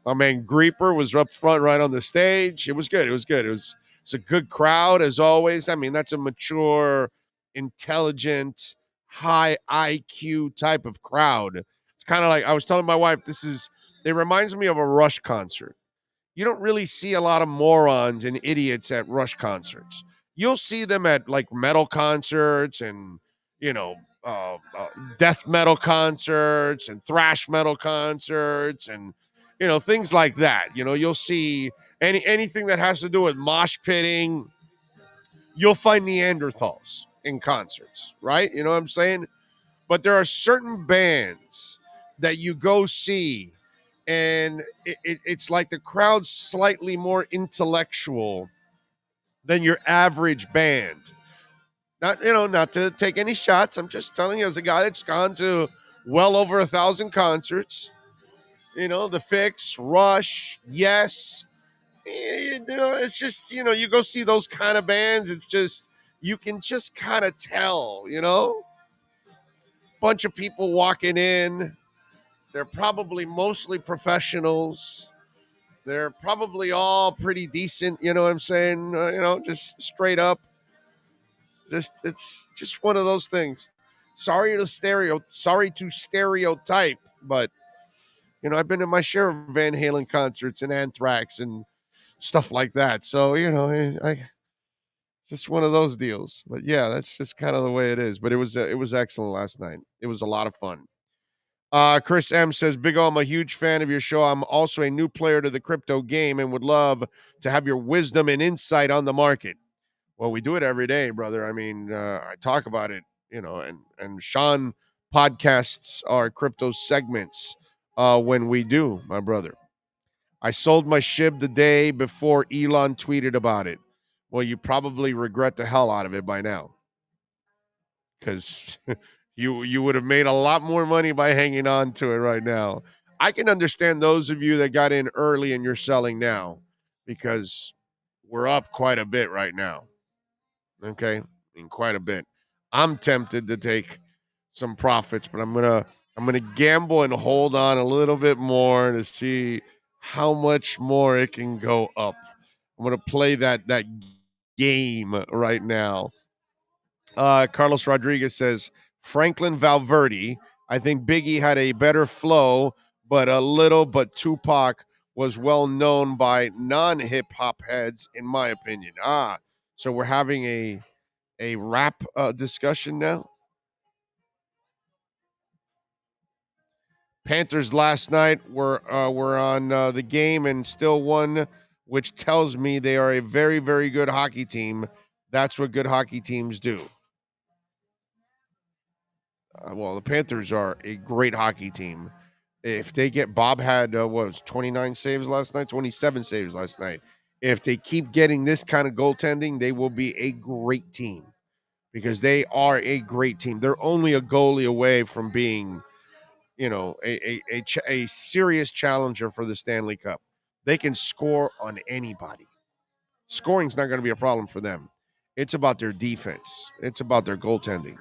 My man Greeper was up front right on the stage. It was good. It was a good crowd, as always. I mean, that's a mature, intelligent, high IQ type of crowd. It's kind of like I was telling my wife, it reminds me of a Rush concert. You don't really see a lot of morons and idiots at Rush concerts. You'll see them at like metal concerts and, death metal concerts and thrash metal concerts and, things like that. You'll see anything that has to do with mosh pitting. You'll find Neanderthals in concerts, right? You know what I'm saying? But there are certain bands that you go see, and it's like the crowd's slightly more intellectual than your average band. Not to take any shots. I'm just telling you, as a guy that's gone to well over 1,000 concerts, the Fix, Rush, Yes. It's just, you go see those kind of bands. It's just, you can just kind of tell, bunch of people walking in. They're probably mostly professionals. They're probably all pretty decent. You know what I'm saying? Just straight up. It's just one of those things. Sorry to stereotype, but I've been to my share of Van Halen concerts and Anthrax and stuff like that. So I just one of those deals. But yeah, that's just kind of the way it is. But it was excellent last night. It was a lot of fun. Chris M says, Big O, I'm a huge fan of your show. I'm also a new player to the crypto game and would love to have your wisdom and insight on the market. Well, we do it every day, brother. I mean, I talk about it, and Sean podcasts our crypto segments when we do, my brother. I sold my SHIB the day before Elon tweeted about it. Well, you probably regret the hell out of it by now, because you would have made a lot more money by hanging on to it right now. I can understand those of you that got in early and you're selling now, because we're up quite a bit right now. Okay, in quite a bit. I'm tempted to take some profits, but I'm gonna gamble and hold on a little bit more to see how much more it can go up. I'm gonna play that game right now. Carlos Rodriguez says Franklin Valverde. I think Biggie had a better flow, but Tupac was well known by non-hip hop heads, in my opinion. So we're having a rap discussion now. Panthers last night were on the game and still won, which tells me they are a very, very good hockey team. That's what good hockey teams do. Well, the Panthers are a great hockey team. If they get Bob had 29 saves last night, 27 saves last night. If they keep getting this kind of goaltending, they will be a great team because they are a great team. They're only a goalie away from being, a serious challenger for the Stanley Cup. They can score on anybody. Scoring's not going to be a problem for them. It's about their defense. It's about their goaltending.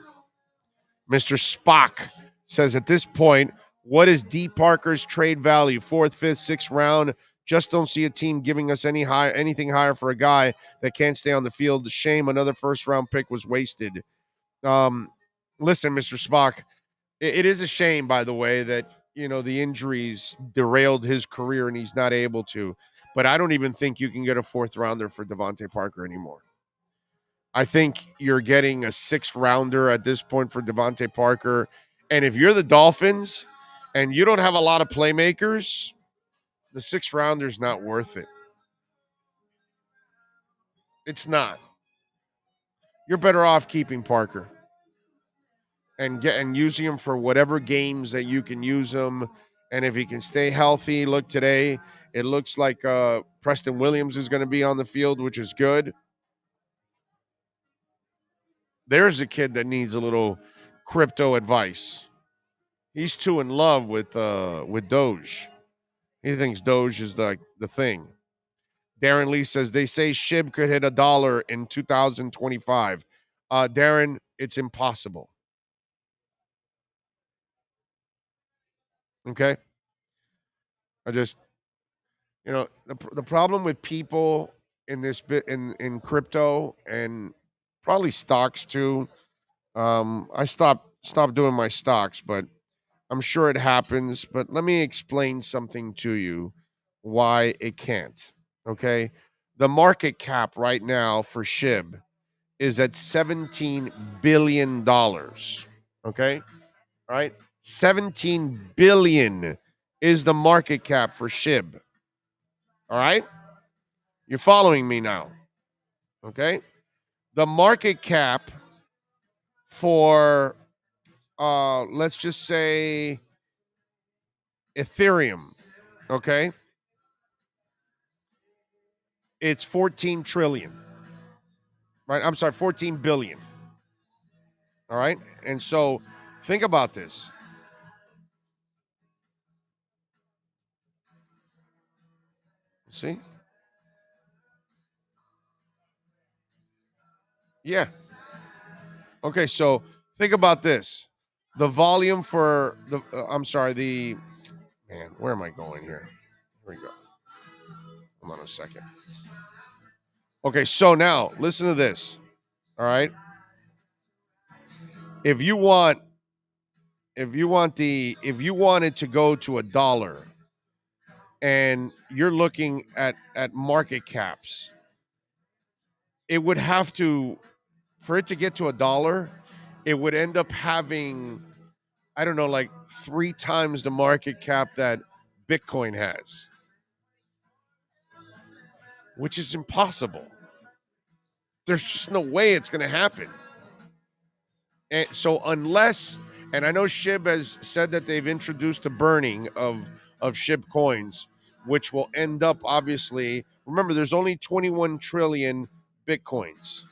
Mr. Spock says at this point, what is D. Parker's trade value? 4th, 5th, 6th round. Just don't see a team giving us anything higher for a guy that can't stay on the field. Shame another first-round pick was wasted. Listen, Mr. Spock, it is a shame, by the way, that, the injuries derailed his career and he's not able to. But I don't even think you can get a 4th-rounder for Devontae Parker anymore. I think you're getting a 6th-rounder at this point for Devontae Parker. And if you're the Dolphins and you don't have a lot of playmakers, the 6th-rounder's not worth it. It's not. You're better off keeping Parker and using him for whatever games that you can use him. And if he can stay healthy, look, today it looks like Preston Williams is going to be on the field, which is good. There's a kid that needs a little crypto advice. He's too in love with Doge. He thinks Doge is the thing. Darren Lee says they say SHIB could hit $1 in 2025. Darren, it's impossible. Okay? I just, the problem with people in this bit in crypto and probably stocks too. I stopped doing my stocks, but I'm sure it happens. But let me explain something to you why it can't. Okay? The market cap right now for SHIB is at $17 billion. Okay? All right? 17 billion is the market cap for SHIB. All right? You're following me now. Okay? The market cap for let's just say Ethereum, okay? It's 14 trillion. Right? I'm sorry, 14 billion. All right? And so think about this. See? Yeah. Okay, so think about this. The volume for where am I going here? Here we go. Hold on a second. Okay, so now listen to this. All right. If you want it to go to $1 and you're looking at market caps, it would have to, for it to get to $1, it would end up having, I don't know, like 3 times the market cap that Bitcoin has, which is impossible. There's just no way it's going to happen. And so unless, and I know SHIB has said that they've introduced the burning of SHIB coins, which will end up, obviously, remember, there's only 21 trillion Bitcoins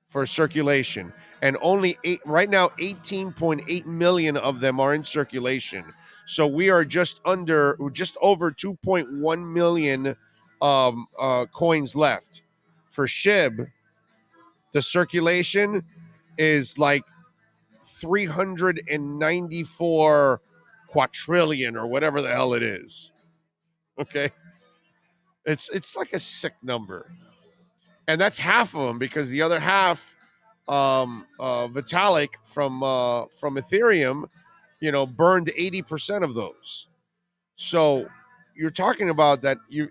for circulation, and only right now 18.8 million of them are in circulation. So we are just over 2.1 million coins left. For SHIB, the circulation is like 394 quadrillion or whatever the hell it is. Okay, it's like a sick number, and that's half of them, because the other half, Vitalik from Ethereum, burned 80% of those. So you're talking about that you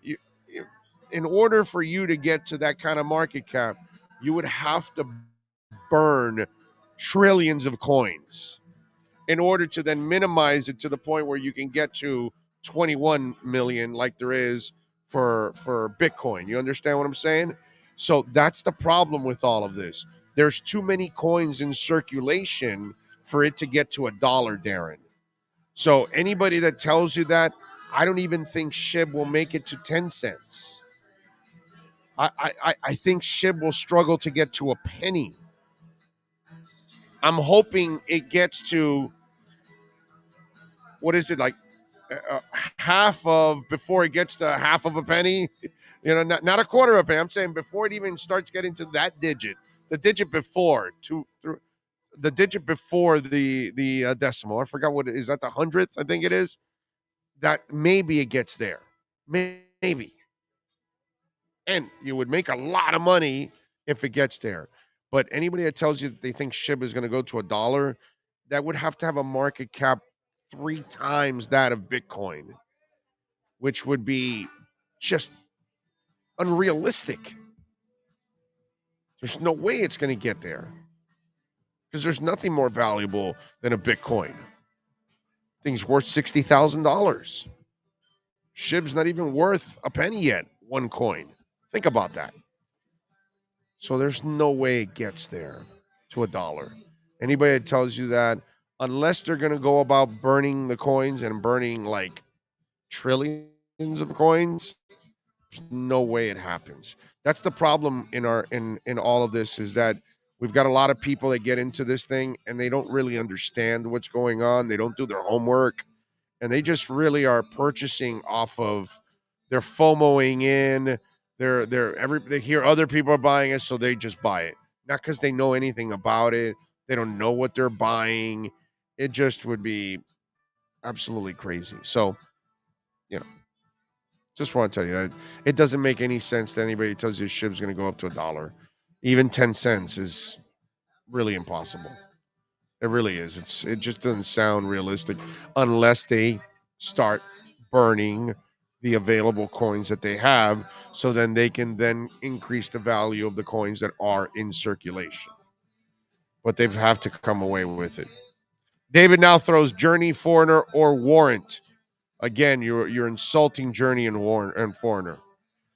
in order for you to get to that kind of market cap, you would have to burn trillions of coins. in order to then minimize it to the point where you can get to 21 million like there is for Bitcoin. You understand what I'm saying? So that's the problem with all of this. There's too many coins in circulation for it to get to $1, Darren. So anybody that tells you that, I don't even think SHIB will make it to 10 cents. I think SHIB will struggle to get to a penny. I'm hoping it gets to, what is it, like half of, before it gets to half of a penny, not a quarter of a penny. I'm saying before it even starts getting to that digit, the digit before, the digit before the decimal. I forgot what it is. That the 100th, I think it is. That maybe it gets there. Maybe. And you would make a lot of money if it gets there. But anybody that tells you that they think SHIB is going to go to $1, that would have to have a market cap 3 times that of Bitcoin, which would be just unrealistic. There's no way it's going to get there because there's nothing more valuable than a Bitcoin. Thing's worth $60,000. SHIB's not even worth a penny yet, one coin. Think about that. So there's no way it gets there to $1. Anybody that tells you that, unless they're going to go about burning the coins and burning like trillions of coins, there's no way it happens. That's the problem in all of this, is that we've got a lot of people that get into this thing and they don't really understand what's going on. They don't do their homework, and they just really are purchasing off of, they're FOMOing in. They hear other people are buying it, so they just buy it. Not because they know anything about it. They don't know what they're buying. It just would be absolutely crazy. So, just want to tell you that it doesn't make any sense that anybody tells you SHIB's going to go up to $1. Even 10 cents is really impossible. It really is. It just doesn't sound realistic unless they start burning the available coins that they have, so then they can then increase the value of the coins that are in circulation. But they have to come away with it. David now throws Journey, Foreigner, or Warrant. Again, you're insulting Journey and Foreigner.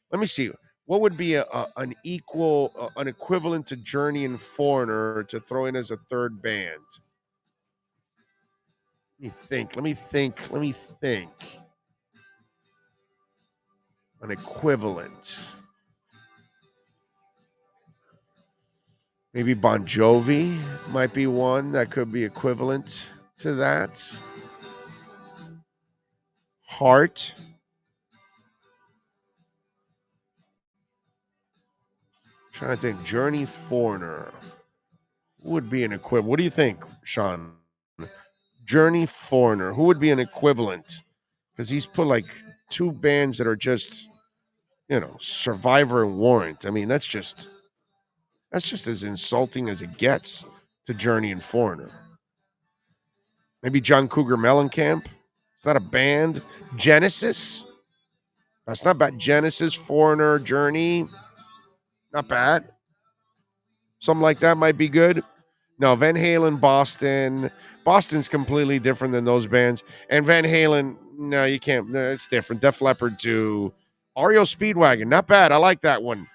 Let me see. What would be an equivalent to Journey and Foreigner to throw in as a third band? Let me think. An equivalent. Maybe Bon Jovi might be one that could be equivalent to that. Heart. Trying to think. Journey, Foreigner would be an equivalent. What do you think, Sean? Journey, Foreigner. Who would be an equivalent? Because he's put like 2 bands that are just, Survivor and Warrant. I mean, that's just as insulting as it gets to Journey and Foreigner. Maybe John Cougar Mellencamp. It's not a band. Genesis. That's not bad. Genesis, Foreigner, Journey. Not bad. Something like that might be good. No, Van Halen, Boston. Boston's completely different than those bands. And Van Halen, no, you can't. No, it's different. Def Leppard too. REO Speedwagon, not bad. I like that one.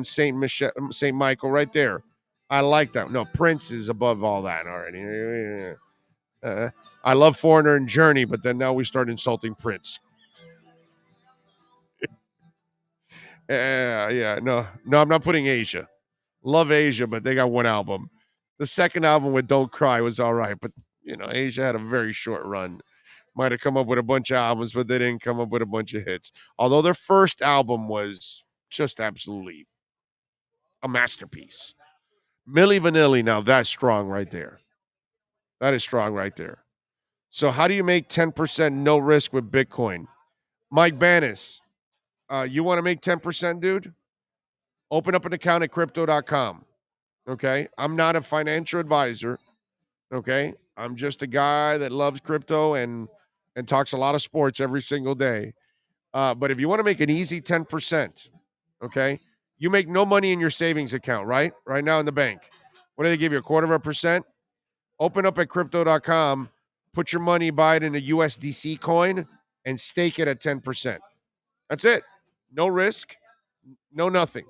St. Michael, right there. I like that. No, Prince is above all that already. I love Foreigner and Journey, but then now we start insulting Prince. Yeah. No, I'm not putting Asia. Love Asia, but they got one album. The second album with Don't Cry was all right, but, Asia had a very short run. Might have come up with a bunch of albums, but they didn't come up with a bunch of hits. Although their first album was just absolutely a masterpiece. Milli Vanilli, now that's strong right there. That is strong right there. So how do you make 10% no risk with Bitcoin? Mike Banis, you want to make 10%, dude? Open up an account at crypto.com. Okay? I'm not a financial advisor. Okay? I'm just a guy that loves crypto and talks a lot of sports every single day. But if you want to make an easy 10%, okay, you make no money in your savings account, right? Right now in the bank. What do they give you, 0.25%? Open up at crypto.com, put your money, buy it in a USDC coin, and stake it at 10%. That's it. No risk, no nothing.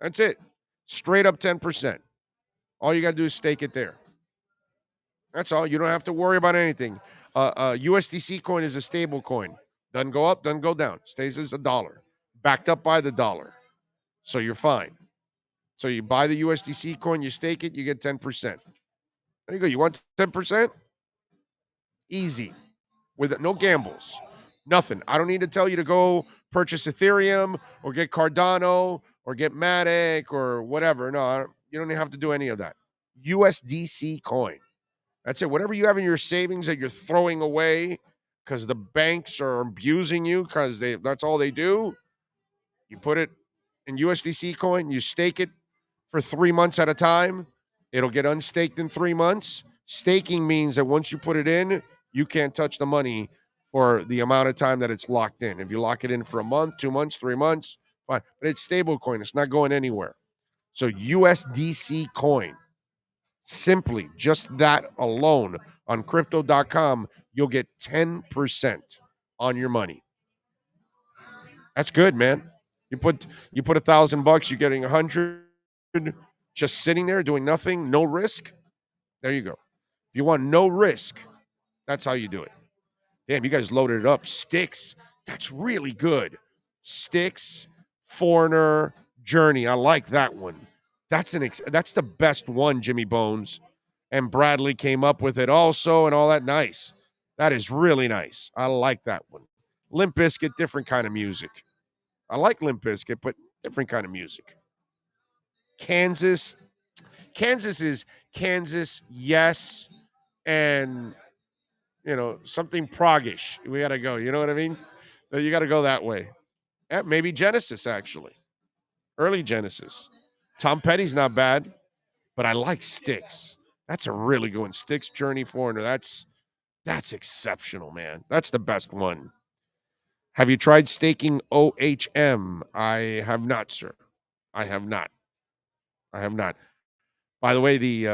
That's it. Straight up 10%. All you got to do is stake it there. That's all. You don't have to worry about anything. USDC coin is a stable coin. Doesn't go up, doesn't go down. Stays as $1, backed up by the dollar. So you're fine. So you buy the USDC coin, you stake it, you get 10%. There you go. You want 10%? Easy. With no gambles. Nothing. I don't need to tell you to go purchase Ethereum or get Cardano or get Matic or whatever. No, you don't have to do any of that. USDC coin. That's it. Whatever you have in your savings that you're throwing away because the banks are abusing you because that's all they do, you put it in USDC coin, you stake it for 3 months at a time. It'll get unstaked in 3 months. Staking means that once you put it in, you can't touch the money for the amount of time that it's locked in. If you lock it in for a month, 2 months, 3 months, fine. But it's stable coin. It's not going anywhere. So USDC coin. Simply just that alone on crypto.com, you'll get 10% on your money. That's good, man. You put $1,000, you're getting 100 just sitting there doing nothing, no risk. There you go. If you want no risk, that's how you do it. Damn, you guys loaded it up. Sticks, that's really good. Sticks, Foreigner, Journey. I like that one. That's the best one, Jimmy Bones. And Bradley came up with it also and all that. Nice. That is really nice. I like that one. Limp Bizkit, different kind of music. I like Limp Bizkit, but different kind of music. Kansas is Kansas, yes, and, something proggish. We got to go. You know what I mean? You got to go that way. Maybe Genesis, actually. Early Genesis. Tom Petty's not bad, but I like Styx. That's a really good one. Styx, Journey, Foreigner. That's exceptional, man. That's the best one. Have you tried staking OHM? I have not, sir. I have not. By the way, the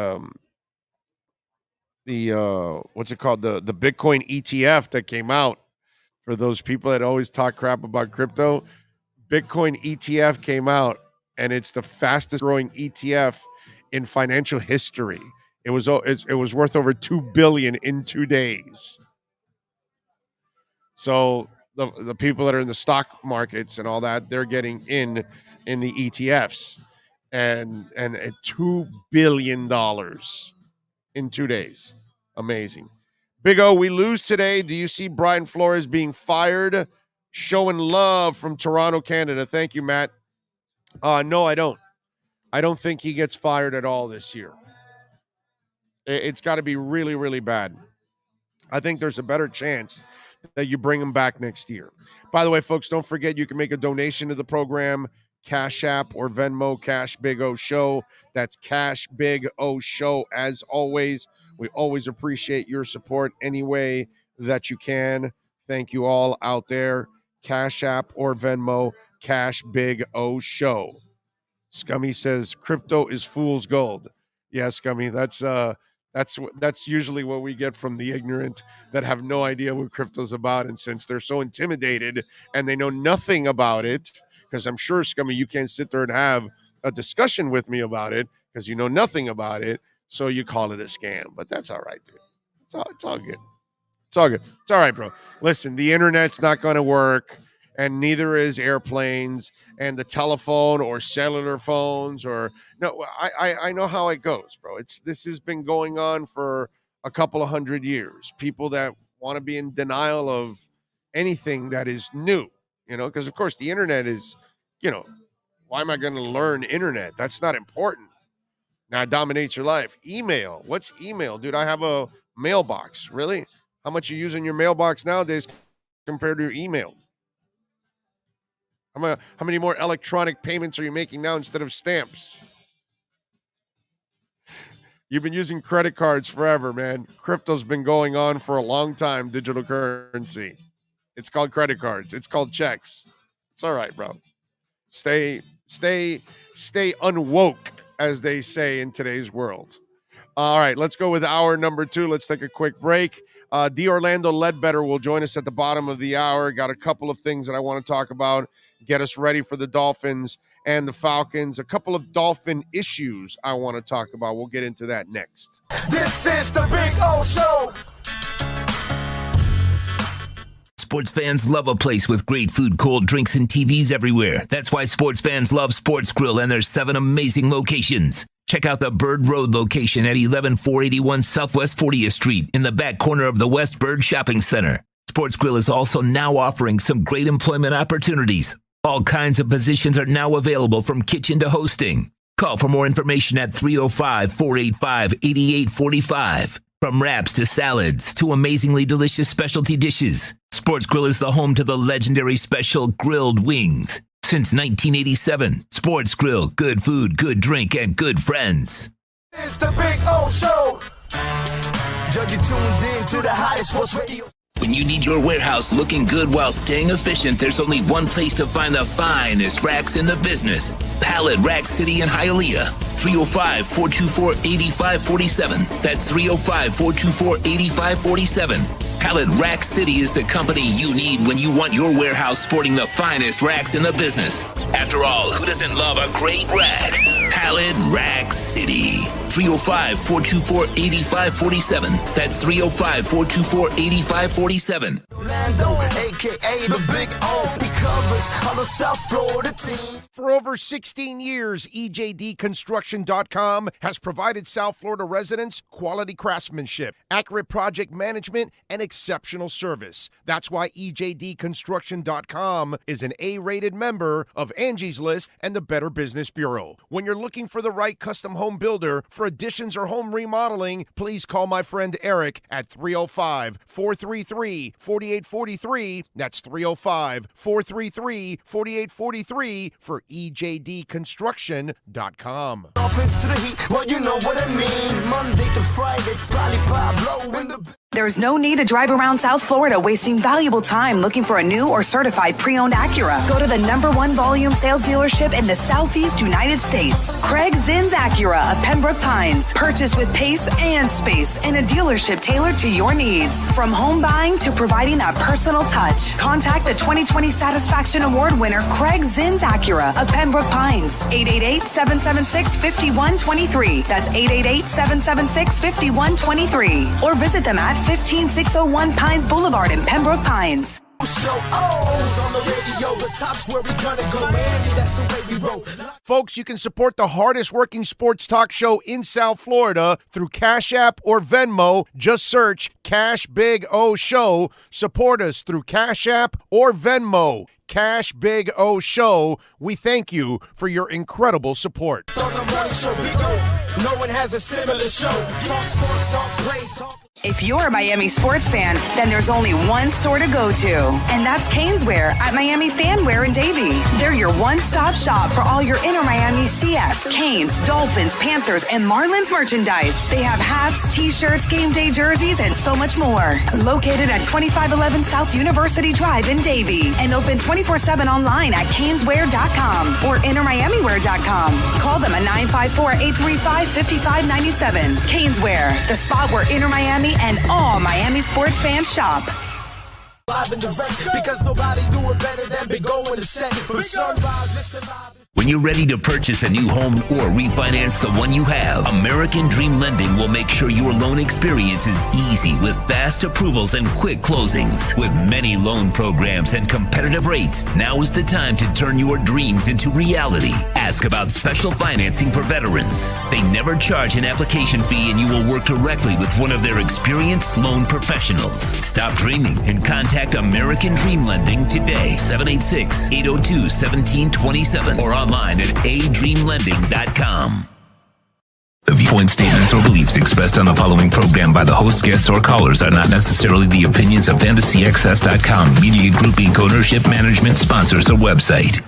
what's it called? The Bitcoin ETF that came out, for those people that always talk crap about crypto, Bitcoin ETF came out, and it's the fastest growing ETF in financial history. It was worth over $2 billion in 2 days. So the people that are in the stock markets and all that, they're getting in the ETFs, and $2 billion in 2 days. Amazing. Big O, we lose today. Do you see Brian Flores being fired? Showing love from Toronto, Canada. Thank you, Matt. No, I don't. I don't think he gets fired at all this year. It's got to be really, really bad. I think there's a better chance that you bring him back next year. By the way, folks, don't forget you can make a donation to the program, Cash App or Venmo, Cash Big O Show. That's Cash Big O Show. As always, we always appreciate your support any way that you can. Thank you all out there. Cash App or Venmo, Cash Big O Show. Scummy says crypto is fool's gold. Yeah, Scummy, that's usually what we get from the ignorant that have no idea what crypto's about. And since they're so intimidated and they know nothing about it, because I'm sure, Scummy, you can't sit there and have a discussion with me about it because you know nothing about it. So you call it a scam. But that's all right, dude. It's all good. It's all good. It's all right, bro. Listen, the internet's not going to work, and neither is airplanes and the telephone or cellular phones or no. I know how it goes, bro. This has been going on for a couple of 100 years. People that want to be in denial of anything that is new, because of course the internet is, why am I going to learn internet? That's not important. Now it dominates your life. Email. What's email? Dude, I have a mailbox. Really? How much you using your mailbox nowadays compared to your email? How many more electronic payments are you making now instead of stamps? You've been using credit cards forever, man. Crypto's been going on for a long time, digital currency. It's called credit cards. It's called checks. It's all right, bro. Stay unwoke, as they say in today's world. All right, let's go with hour number 2. Let's take a quick break. Orlando Ledbetter will join us at the bottom of the hour. Got a couple of things that I want to talk about, get us ready for the Dolphins and the Falcons. A couple of Dolphin issues I want to talk about. We'll get into that next. This is the Big O Show. Sports fans love a place with great food, cold drinks, and TVs everywhere. That's why sports fans love Sports Grill and their 7 amazing locations. Check out the Bird Road location at 11481 Southwest 40th Street in the back corner of the West Bird Shopping Center. Sports Grill is also now offering some great employment opportunities. All kinds of positions are now available from kitchen to hosting. Call for more information at 305-485-8845. From wraps to salads to amazingly delicious specialty dishes, Sports Grill is the home to the legendary special grilled wings. Since 1987, Sports Grill, good food, good drink, and good friends. It's the Big O Show. Judge, you tuned in to the hottest sports radio. When you need your warehouse looking good while staying efficient, there's only one place to find the finest racks in the business. Pallet Rack City in Hialeah. 305-424-8547. That's 305-424-8547. Pallet Rack City is the company you need when you want your warehouse sporting the finest racks in the business. After all, who doesn't love a great rack? Pallet Rack City. 305-424-8547. That's 305-424-8547. Orlando, a.k.a. the Big O. He covers all the South Florida teams. For over 16 years, EJDconstruction.com has provided South Florida residents quality craftsmanship, accurate project management, and exceptional service. That's why EJDconstruction.com is an A-rated member of Angie's List and the Better Business Bureau. When you're looking for the right custom home builder for additions or home remodeling, please call my friend Eric at 305-433-4843. That's 305-433-4843 for EJDconstruction.com. Dolphins to the heat, well, you know what I mean. Monday to Friday, lollipop blow in the... There's no need to drive around South Florida wasting valuable time looking for a new or certified pre-owned Acura. Go to the #1 volume sales dealership in the Southeast United States. Craig Zinn's Acura of Pembroke Pines. Purchased with pace and space in a dealership tailored to your needs. From home buying to providing that personal touch. Contact the 2020 Satisfaction Award winner Craig Zinn's Acura of Pembroke Pines. 888-776-5123. That's 888-776-5123. Or visit them at 15601 Pines Boulevard in Pembroke Pines. Show on the radio, the top's where we gonna go, Miami, that's the way we roll. Folks, you can support the hardest working sports talk show in South Florida through Cash App or Venmo. Just search Cash Big O Show. Support us through Cash App or Venmo. Cash Big O Show. We thank you for your incredible support. On the morning show, Big O, no one has a similar show. Talk sports, talk plays, talk... If you're a Miami sports fan, then there's only one store to go to, and that's Caneswear at Miami Fanwear in Davie. They're your one-stop shop for all your inner Miami CF, Canes, Dolphins, Panthers, and Marlins merchandise. They have hats, t-shirts, game day jerseys, and so much more. Located at 2511 South University Drive in Davie, and open 24/7 online at caneswear.com or innermiamiwear.com. Call them at 954-835-5597. Caneswear, the spot where inner Miami and all Miami sports fans shop. Live and direct, because nobody do it better than Big O in the set. From sunrise, listen live. When you're ready to purchase a new home or refinance the one you have, American Dream Lending will make sure your loan experience is easy with fast approvals and quick closings. With many loan programs and competitive rates, now is the time to turn your dreams into reality. Ask about special financing for veterans. They never charge an application fee, and you will work directly with one of their experienced loan professionals. Stop dreaming and contact American Dream Lending today, 786-802-1727, or online at adreamlending.com. The viewpoint statements or beliefs expressed on the following program by the host, guests, or callers are not necessarily the opinions of FantasyXS.com, Media Group Inc., ownership, management, sponsors, or website.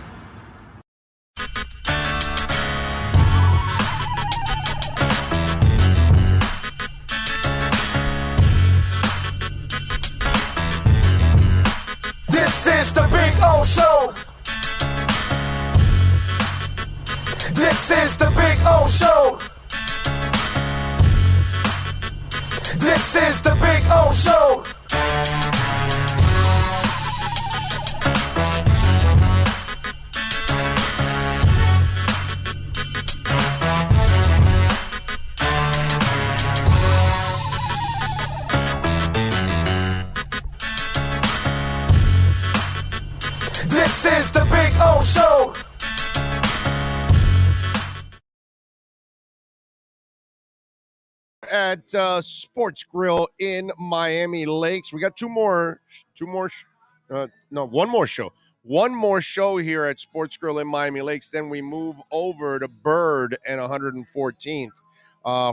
This is the Big O Show. This is the Big O Show. This is the Big O Show. This is the Big O Show. At Sports Grill in Miami Lakes, we got one more show here at Sports Grill in Miami Lakes. Then we move over to Bird and 114th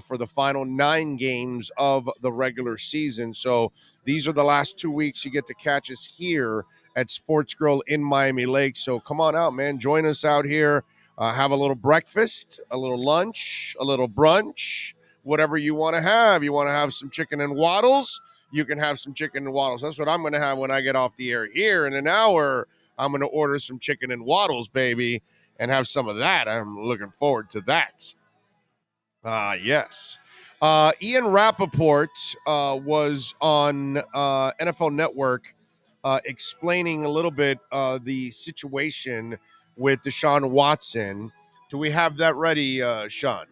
for the final 9 games of the regular season. So these are the last 2 weeks you get to catch us here at Sports Grill in Miami Lakes. So come on out, man. Join us out here. Have a little breakfast, a little lunch, a little brunch, whatever you want to have. You want to have some chicken and waddles? You can have some chicken and waddles. That's what I'm going to have when I get off the air here in an hour. I'm going to order some chicken and waddles, baby, and have some of that. I'm looking forward to that. Yes. Ian Rappaport was on NFL Network explaining a little bit the situation with Deshaun Watson. Do we have that ready, Sean?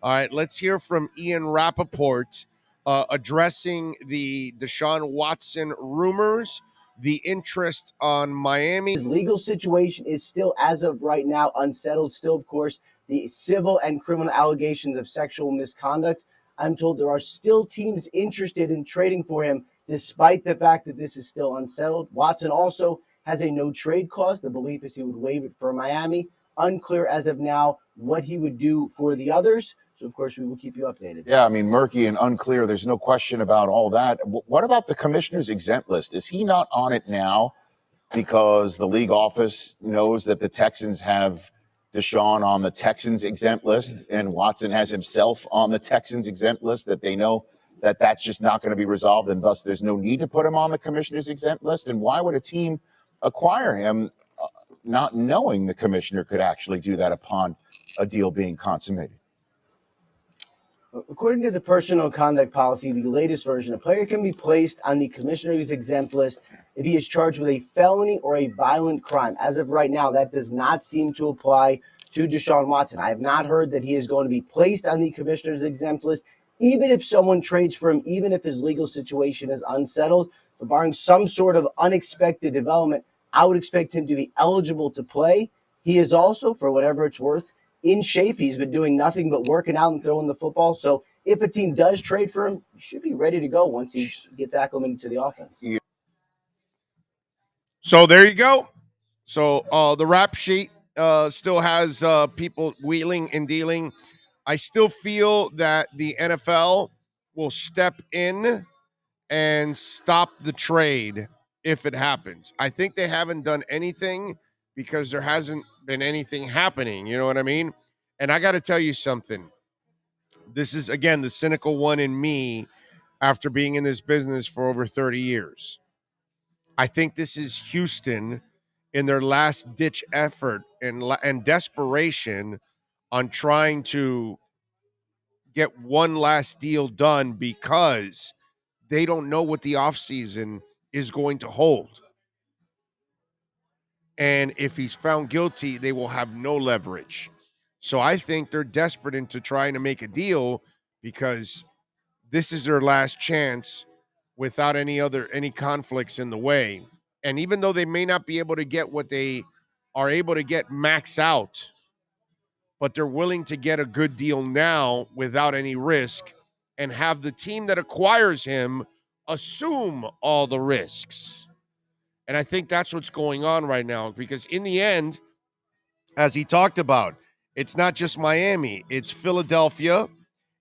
All right, let's hear from Ian Rappaport addressing the Deshaun Watson rumors, the interest on Miami. His legal situation is still, as of right now, unsettled. Still, of course, the civil and criminal allegations of sexual misconduct. I'm told there are still teams interested in trading for him, despite the fact that this is still unsettled. Watson also has a no-trade clause. The belief is he would waive it for Miami. Unclear as of now what he would do for the others. So, of course, we will keep you updated. Yeah, I mean, murky and unclear. There's no question about all that. What about the commissioner's exempt list? Is he not on it now because the league office knows that the Texans have Deshaun on the Texans exempt list and Watson has himself on the Texans exempt list, that they know that that's just not going to be resolved, and thus there's no need to put him on the commissioner's exempt list? And why would a team acquire him not knowing the commissioner could actually do that upon a deal being consummated? According to the personal conduct policy, the latest version, a player can be placed on the commissioner's exempt list if he is charged with a felony or a violent crime. As of right now, that does not seem to apply to Deshaun Watson. I have not heard that he is going to be placed on the commissioner's exempt list, even if someone trades for him, even if his legal situation is unsettled. But barring some sort of unexpected development, I would expect him to be eligible to play. He is also, for whatever it's worth, in shape. He's been doing nothing but working out and throwing the football. So if a team does trade for him, he should be ready to go once he gets acclimated to the offense. So there you go. So the rap sheet still has people wheeling and dealing. I still feel that the NFL will step in and stop the trade if it happens. I think they haven't done anything because there hasn't been anything happening. You know what I mean? And I got to tell you something. This is, again, the cynical one in me after being in this business for over 30 years. I think this is Houston in their last-ditch effort and desperation on trying to get one last deal done because they don't know what the offseason is going to hold. And if he's found guilty, they will have no leverage. So I think they're desperate into trying to make a deal because this is their last chance without any conflicts in the way. And even though they may not be able to get what they are able to get max out, but they're willing to get a good deal now without any risk and have the team that acquires him assume all the risks. And I think that's what's going on right now, because in the end, as he talked about, it's not just Miami, it's Philadelphia,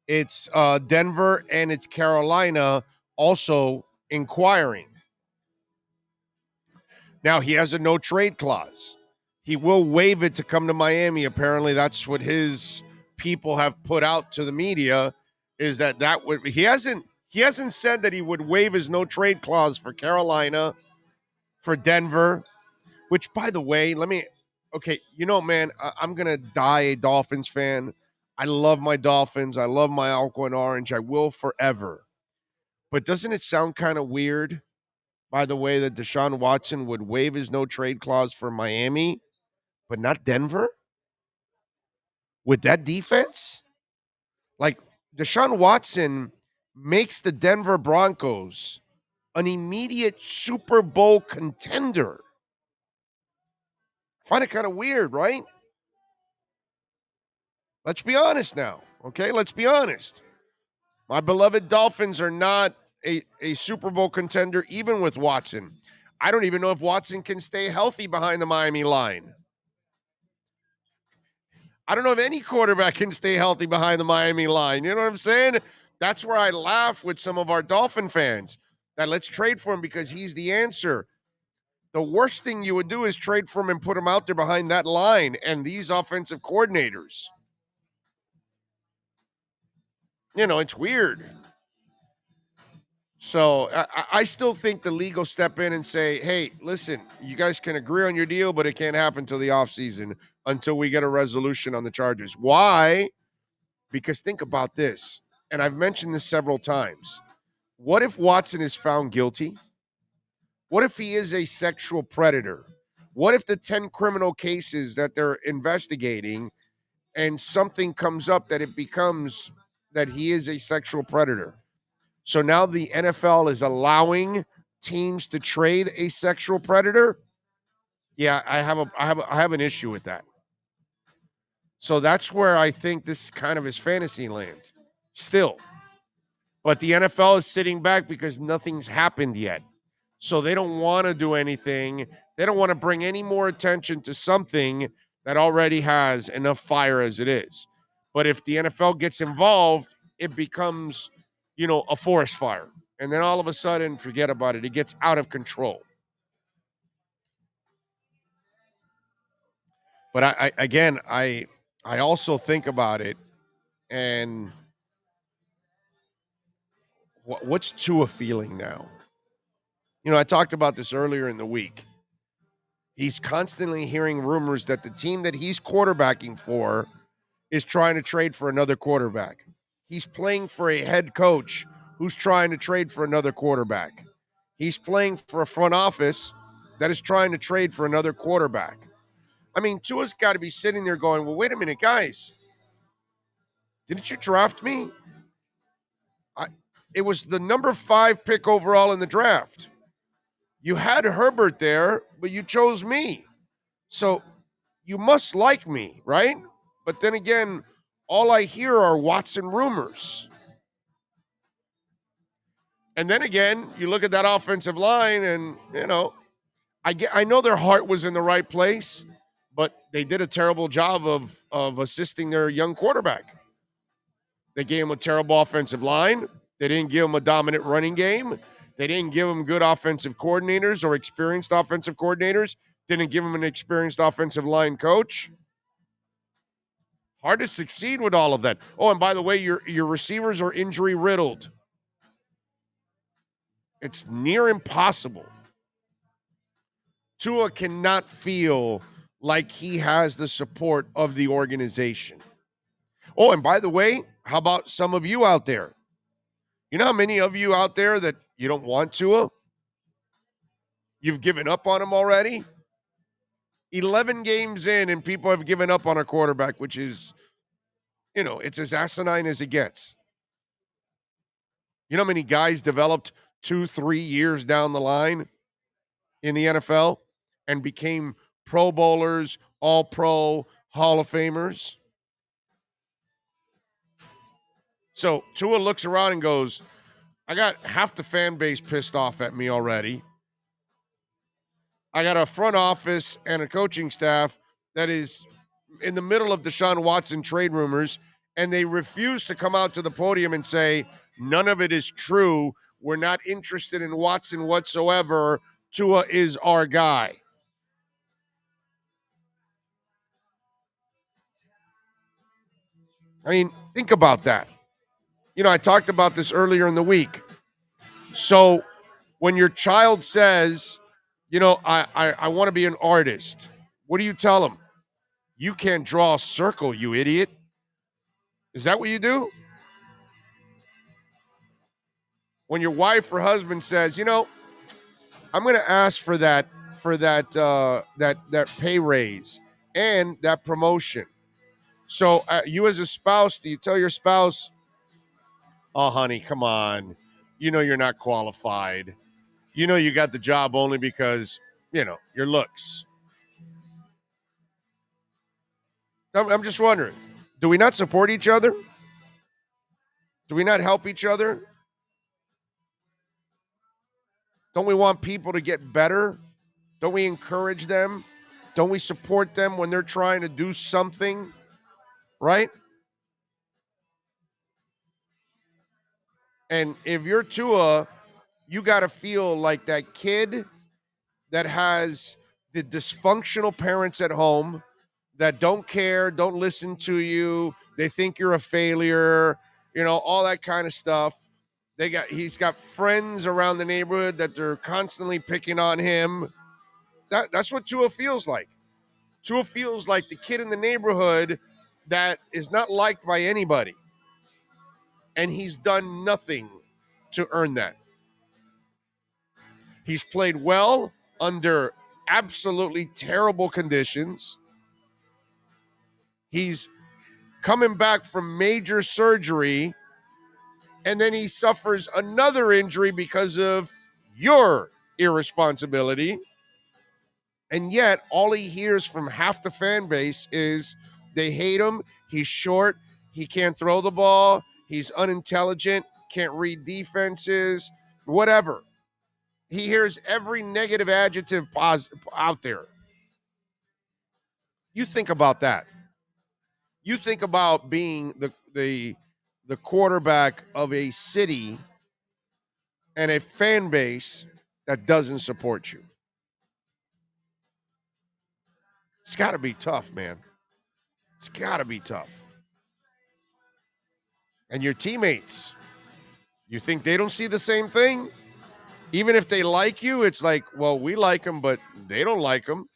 it's Denver, and it's Carolina also inquiring. Now, he has a no trade clause. He will waive it to come to Miami. Apparently, that's what his people have put out to the media, is that would, he hasn't said that he would waive his no trade clause for Carolina, for Denver, which, by the way, man, I'm going to die a Dolphins fan. I love my Dolphins. I love my Aqua and Orange. I will forever. But doesn't it sound kind of weird, by the way, that Deshaun Watson would waive his no-trade clause for Miami, but not Denver? With that defense? Like, Deshaun Watson makes the Denver Broncos an immediate Super Bowl contender. Find it kind of weird, right? Let's be honest now, okay? Let's be honest. My beloved Dolphins are not a Super Bowl contender even with Watson. I don't even know if Watson can stay healthy behind the Miami line. I don't know if any quarterback can stay healthy behind the Miami line. You know what I'm saying? That's where I laugh with some of our Dolphin fans that let's trade for him because he's the answer. The worst thing you would do is trade for him and put him out there behind that line and these offensive coordinators. You know, it's weird. So I still think the league will step in and say, hey, listen, you guys can agree on your deal, but it can't happen until the offseason, until we get a resolution on the charges. Why? Because think about this, and I've mentioned this several times. What if Watson is found guilty? What if he is a sexual predator? What if the 10 criminal cases that they're investigating and something comes up that it becomes that he is a sexual predator? So now the NFL is allowing teams to trade a sexual predator. Yeah, I have an issue with that. So that's where I think this kind of is fantasy land still. But the NFL is sitting back because nothing's happened yet. So they don't want to do anything. They don't want to bring any more attention to something that already has enough fire as it is. But if the NFL gets involved, it becomes, a forest fire. And then all of a sudden, forget about it. It gets out of control. But I also think about it, and what's Tua feeling now? I talked about this earlier in the week. He's constantly hearing rumors that the team that he's quarterbacking for is trying to trade for another quarterback. He's playing for a head coach who's trying to trade for another quarterback. He's playing for a front office that is trying to trade for another quarterback. I mean, Tua's got to be sitting there going, well, wait a minute, guys. Didn't you draft me? It was the number 5 pick overall in the draft. You had Herbert there, but you chose me. So you must like me, right? But then again, all I hear are Watson rumors. And then again, you look at that offensive line and, I know their heart was in the right place, but they did a terrible job of assisting their young quarterback. They gave him a terrible offensive line. They didn't give him a dominant running game. They didn't give him good offensive coordinators or experienced offensive coordinators. Didn't give him an experienced offensive line coach. Hard to succeed with all of that. Oh, and by the way, your receivers are injury riddled. It's near impossible. Tua cannot feel like he has the support of the organization. Oh, and by the way, how about some of you out there? You know how many of you out there that you don't want Tua? You've given up on him already? 11 games in and people have given up on a quarterback, which is, it's as asinine as it gets. You know how many guys developed 2-3 years down the line in the NFL and became Pro Bowlers, All-Pro, Hall of Famers? So Tua looks around and goes, I got half the fan base pissed off at me already. I got a front office and a coaching staff that is in the middle of Deshaun Watson trade rumors, and they refuse to come out to the podium and say, none of it is true. We're not interested in Watson whatsoever. Tua is our guy. I mean, think about that. I talked about this earlier in the week. So when your child says, I want to be an artist, what do you tell them? You can't draw a circle, you idiot. Is that what you do? When your wife or husband says, I'm going to ask for that pay raise and that promotion. So you as a spouse, do you tell your spouse, "Oh, honey, come on. You're not qualified. You got the job only because, your looks." I'm just wondering, do we not support each other? Do we not help each other? Don't we want people to get better? Don't we encourage them? Don't we support them when they're trying to do something? Right? And if you're Tua, you got to feel like that kid that has the dysfunctional parents at home that don't care, don't listen to you, they think you're a failure, all that kind of stuff. He's got friends around the neighborhood that they're constantly picking on him. That's what Tua feels like. Tua feels like the kid in the neighborhood that is not liked by anybody. And he's done nothing to earn that. He's played well under absolutely terrible conditions. He's coming back from major surgery, and then he suffers another injury because of your irresponsibility. And yet, all he hears from half the fan base is they hate him. He's short. He can't throw the ball. He's unintelligent. Can't read defenses. Whatever. He hears every negative adjective out there. You think about that. You think about being the quarterback of a city and a fan base that doesn't support you. It's got to be tough, man. It's got to be tough. And your teammates, you think they don't see the same thing? Even if they like you, it's like, well, we like them, but they don't like them.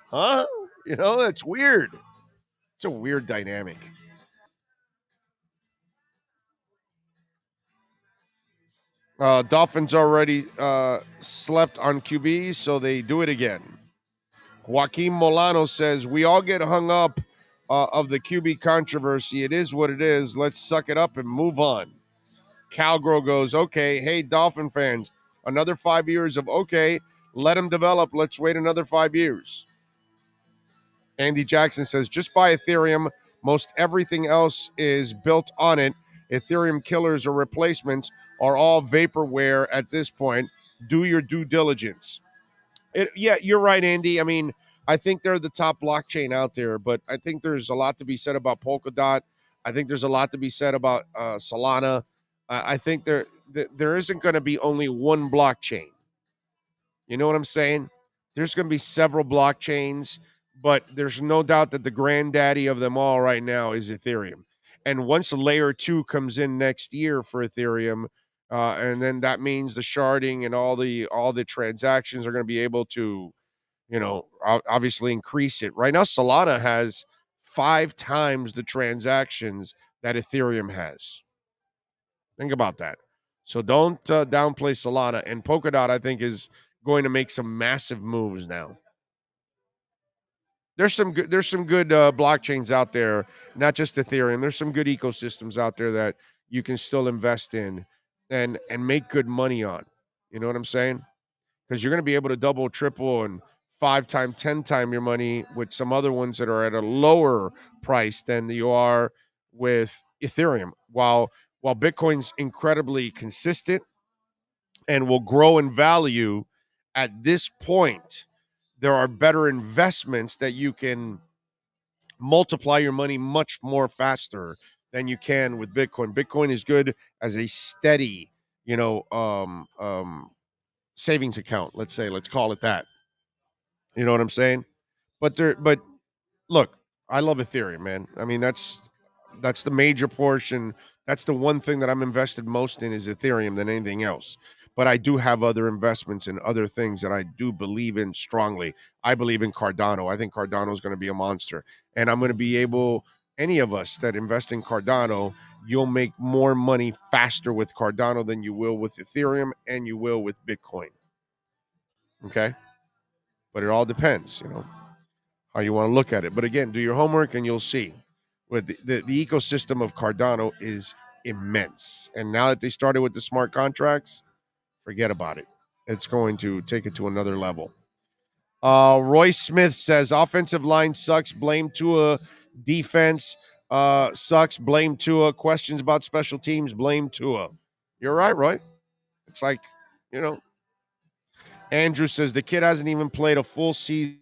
Huh? It's weird. It's a weird dynamic. Dolphins already slept on QBs, so they do it again. Joaquin Molano says, we all get hung up of the QB controversy. It is what it is. Let's suck it up and move on. Calgro goes, okay, hey, Dolphin fans, another 5 years of okay, let him develop. Let's wait another 5 years. Andy Jackson says, just buy Ethereum. Most everything else is built on it. Ethereum killers or replacements are all vaporware at this point. Do your due diligence. Yeah, you're right, Andy. I mean, I think they're the top blockchain out there, but I think there's a lot to be said about Polkadot. I think there's a lot to be said about Solana. I think there isn't going to be only one blockchain. You know what I'm saying? There's going to be several blockchains, but there's no doubt that the granddaddy of them all right now is Ethereum. And once layer 2 comes in next year for Ethereum, and then that means the sharding and all the transactions are going to be able to, obviously increase it. Right now, Solana has 5 times the transactions that Ethereum has. Think about that. So don't downplay Solana. And Polkadot, I think, is going to make some massive moves now. There's some good blockchains out there, not just Ethereum. There's some good ecosystems out there that you can still invest in and make good money on. You know what I'm saying? Because you're going to be able to double, triple, and 5 times, 10 times your money with some other ones that are at a lower price than you are with Ethereum. While Bitcoin's incredibly consistent and will grow in value, at this point, there are better investments that you can multiply your money much more faster than you can with Bitcoin. Bitcoin is good as a steady, savings account. Let's call it that. You know what I'm saying? But look, I love Ethereum, man. I mean, that's the major portion. That's the one thing that I'm invested most in is Ethereum than anything else. But I do have other investments in other things that I do believe in strongly. I believe in Cardano. I think Cardano is going to be a monster. And I'm going to be able, any of us that invest in Cardano, you'll make more money faster with Cardano than you will with Ethereum and you will with Bitcoin. Okay? But it all depends, how you want to look at it. But again, do your homework and you'll see. With the ecosystem of Cardano is immense. And now that they started with the smart contracts, forget about it. It's going to take it to another level. Roy Smith says, offensive line sucks, blame Tua. Defense sucks, blame Tua. Questions about special teams, blame Tua. You're right, Roy. It's like, Andrew says, the kid hasn't even played a full season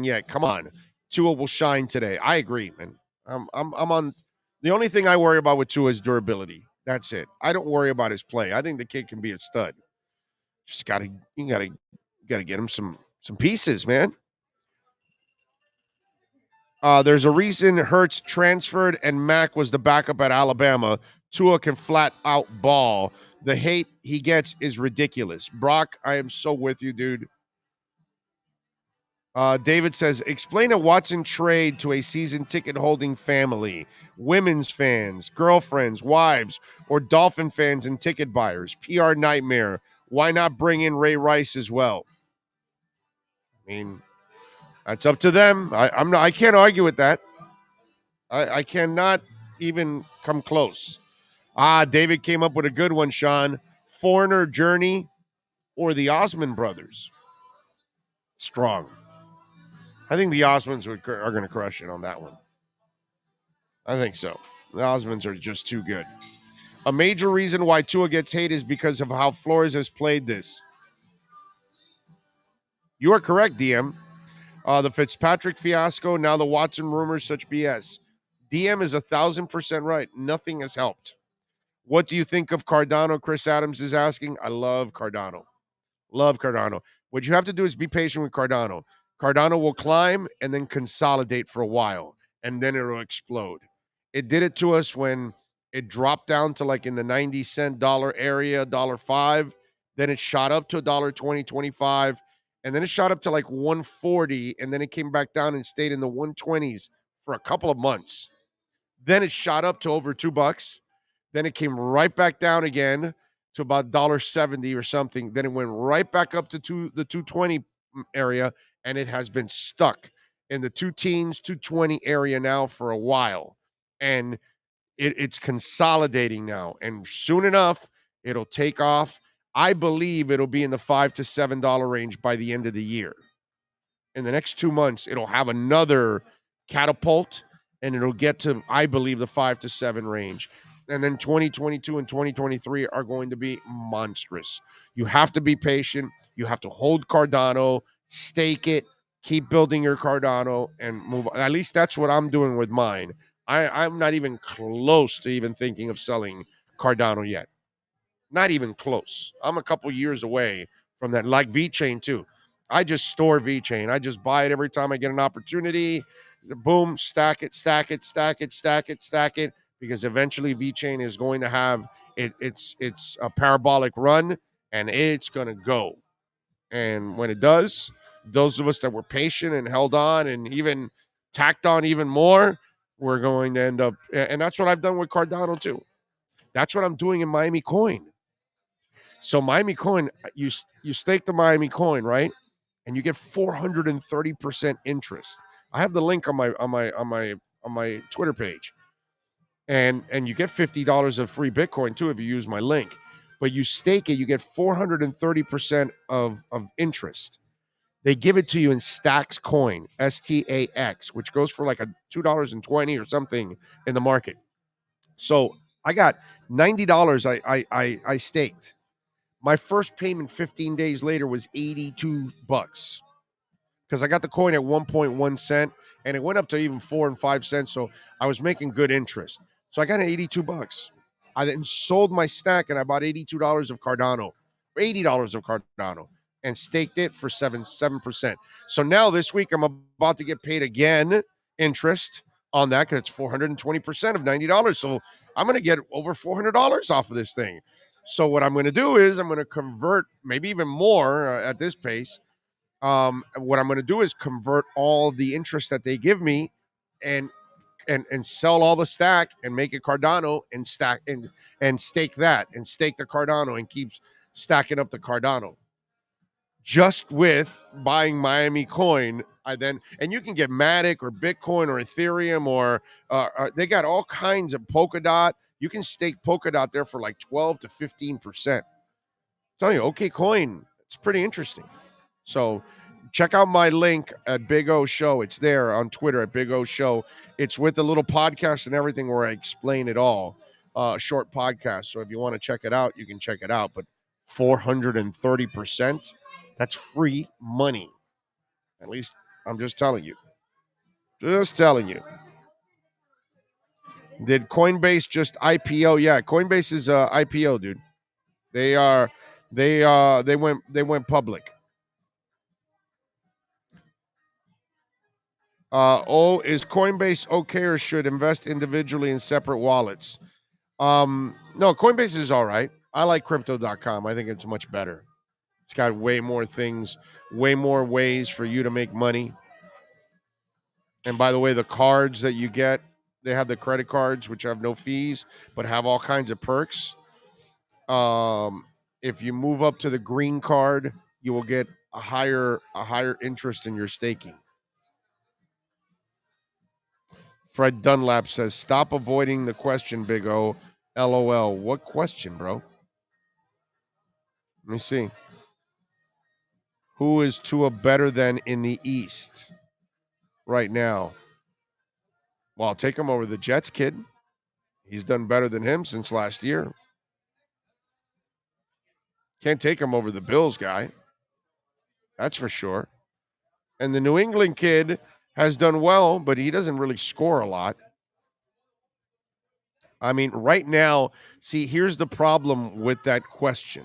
yet. Come on. Tua will shine today. I agree, man. I'm on. The only thing I worry about with Tua is durability. That's it. I don't worry about his play. I think the kid can be a stud. Just gotta get him some pieces, man. There's a reason Hurts transferred and Mack was the backup at Alabama. Tua can flat out ball. The hate he gets is ridiculous. Brock, I am so with you, dude. David says, explain a Watson trade to a season ticket holding family, women's fans, girlfriends, wives, or Dolphin fans and ticket buyers. PR nightmare. Why not bring in Ray Rice as well? I mean, that's up to them. I can't argue with that. I cannot even come close. David came up with a good one, Sean. Foreigner Journey or the Osmond brothers? Strong. I think the Osmonds are going to crush it on that one. I think so. The Osmonds are just too good. A major reason why Tua gets hate is because of how Flores has played this. You are correct, DM. The Fitzpatrick fiasco, now the Watson rumors, such BS. DM is 1,000% right. Nothing has helped. What do you think of Cardano? Chris Adams is asking. I love Cardano. Love Cardano. What you have to do is be patient with Cardano. Cardano will climb and then consolidate for a while, and then it'll explode. It did it to us when it dropped down to like in the 90-cent dollar area, $1.05. Then it shot up to $1.20, 25, and then it shot up to like 140, and then it came back down and stayed in the 120s for a couple of months. Then it shot up to over $2. Then it came right back down again to about $1.70 or something. Then it went right back up to the 220 area, and it has been stuck in the 210s, 220 area now for a while. And it's consolidating now. And soon enough, it'll take off. I believe it'll be in the $5 to $7 range by the end of the year. In the next 2 months, it'll have another catapult, and it'll get to, I believe, the 5 to 7 range. And then 2022 and 2023 are going to be monstrous. You have to be patient. You have to hold Cardano, stake it, keep building your Cardano, and move on. At least that's what I'm doing with mine. I'm not even close to even thinking of selling Cardano yet. Not even close. I'm a couple years away from that, like VeChain too. I just store VeChain. I just buy it every time I get an opportunity. Boom, stack it, stack it, stack it, stack it, stack it. Because eventually VeChain is going to have it's a parabolic run, and it's going to go. And when it does, those of us that were patient and held on and even tacked on even more, we're going to end up, and that's what I've done with Cardano too. That's what I'm doing in Miami Coin. So Miami Coin, you stake the Miami Coin, right? And you get 430% interest. I have the link on my Twitter page. And you get $50 of free Bitcoin too if you use my link. But you stake it, you get 430% of interest. They give it to you in Stacks Coin, STAX, which goes for like a $2.20 or something in the market. So I got $90 I staked. My first payment 15 days later was $82 because I got the coin at 1.1 cent and it went up to even 4 and 5 cents. So I was making good interest. So I got $82. I then sold my stack and I bought $82 of Cardano, or $80 of Cardano, and staked it for 7%. So now this week I'm about to get paid again interest on that because it's 420% of $90. So I'm going to get over $400 off of this thing. So what I'm going to do is I'm going to convert maybe even more at this pace. What I'm going to do is convert all the interest that they give me and and sell all the stack and make it Cardano and stack and stake that and stake the Cardano and keep stacking up the Cardano. Just with buying Miami coin, and you can get Matic or Bitcoin or Ethereum or they got all kinds of Polkadot. You can stake Polkadot there for like 12 to 15%. I'm telling you, OK Coin, it's pretty interesting. So check out my link at Big O Show. It's there on Twitter at Big O Show. It's with a little podcast and everything where I explain it all. Short podcast. So if you want to check it out, you can check it out. But 430%, that's free money. At least I'm just telling you. Just telling you. Did Coinbase just IPO? Yeah, Coinbase is IPO, dude. They went public. Is Coinbase okay or should invest individually in separate wallets? No, Coinbase is all right. I like crypto.com. I think it's much better. It's got way more things, way more ways for you to make money. And by the way, the cards that you get, they have the credit cards, which have no fees, but have all kinds of perks. If you move up to the green card, you will get a higher interest in your staking. Fred Dunlap says, stop avoiding the question, Big O. LOL. What question, bro? Let me see. Who is Tua better than in the East right now? Well, I'll take him over the Jets kid. He's done better than him since last year. Can't take him over the Bills guy. That's for sure. And the New England kid has done well, but he doesn't really score a lot. I mean, right now, see, here's the problem with that question.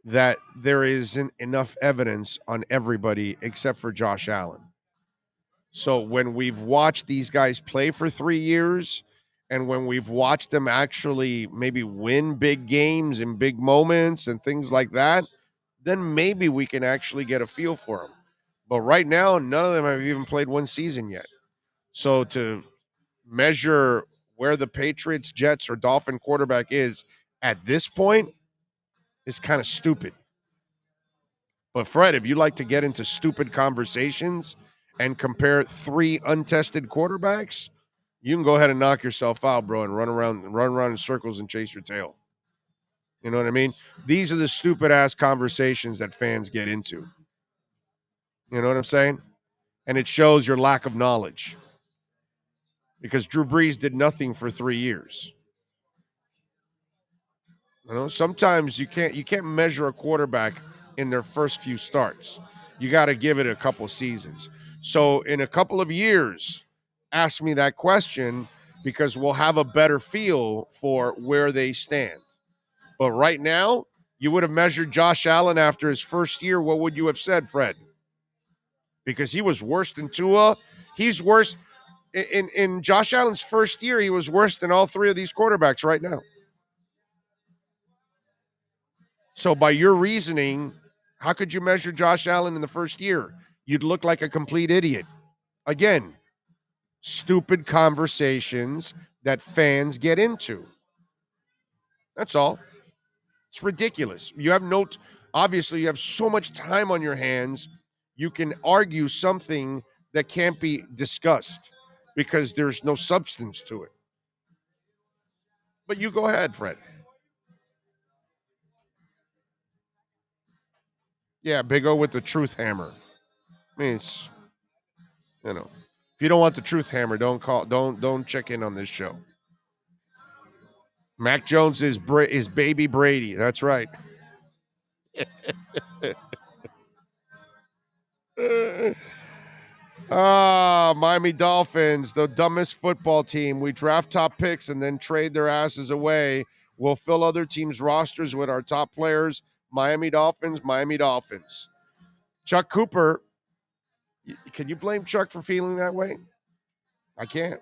That there isn't enough evidence on everybody except for Josh Allen. So when we've watched these guys play for 3 years, and when we've watched them actually maybe win big games in big moments and things like that, then maybe we can actually get a feel for them. But right now, none of them have even played one season yet. So to measure where the Patriots, Jets, or Dolphin quarterback is at this point is kind of stupid. But Fred, if you like to get into stupid conversations and compare 3 untested quarterbacks, you can go ahead and knock yourself out, bro, and run around in circles and chase your tail. You know what I mean? These are the stupid-ass conversations that fans get into. You know what I'm saying? And it shows your lack of knowledge. Because Drew Brees did nothing for 3 years. You know, sometimes you can't measure a quarterback in their first few starts. You got to give it a couple seasons. So in a couple of years, ask me that question because we'll have a better feel for where they stand. But right now, you would have measured Josh Allen after his first year. What would you have said, Fred? Because he was worse than Tua. He's worse. In Josh Allen's first year, he was worse than all 3 of these quarterbacks right now. So by your reasoning, how could you measure Josh Allen in the first year? You'd look like a complete idiot. Again, stupid conversations that fans get into. That's all. It's ridiculous. Obviously, you have so much time on your hands, you can argue something that can't be discussed because there's no substance to it. But you go ahead, Fred. Yeah, Big O with the truth hammer. I mean, it's, if you don't want the truth hammer, don't check in on this show. Mac Jones is baby Brady. That's right. Miami Dolphins, the dumbest football team. We draft top picks and then trade their asses away. We'll fill other teams' rosters with our top players. Miami Dolphins. Chuck Cooper, can you blame Chuck for feeling that way? I can't.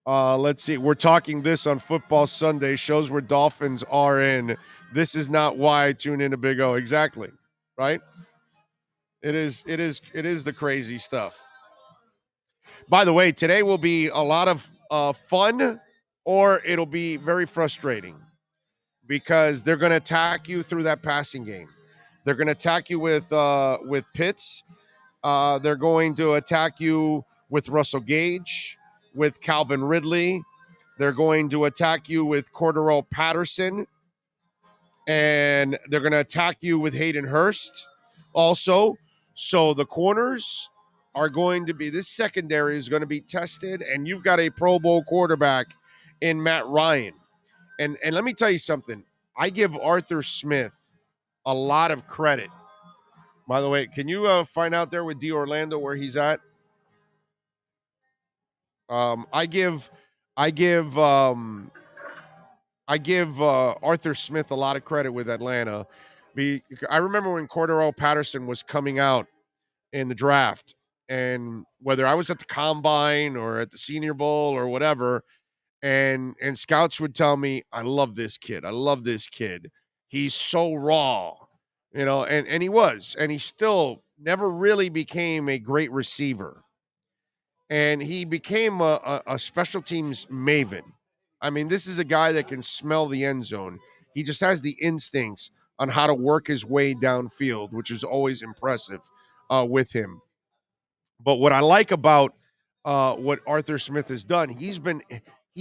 Let's see. We're talking this on Football Sunday. Shows where Dolphins are in. This is not why I tune in to Big O. Exactly. Right? It is the crazy stuff. By the way, today will be a lot of fun, or it'll be very frustrating because they're going to attack you through that passing game. They're going to attack you with Pitts. They're going to attack you with Russell Gage, with Calvin Ridley. They're going to attack you with Cordarrelle Patterson. And they're going to attack you with Hayden Hurst also. So the corners are going to be, this secondary is going to be tested, and you've got a Pro Bowl quarterback in Matt Ryan. And let me tell you something. I give Arthur Smith a lot of credit. By the way, can you find out there with D. Orlando where he's at? I give Arthur Smith a lot of credit with Atlanta. I remember when Cordarrelle Patterson was coming out in the draft, and whether I was at the Combine or at the Senior Bowl or whatever, and scouts would tell me, I love this kid. I love this kid. He's so raw, and he was. And he still never really became a great receiver. And he became a special teams maven. I mean, this is a guy that can smell the end zone. He just has the instincts on how to work his way downfield, which is always impressive with him. But what I like about what Arthur Smith has done, he's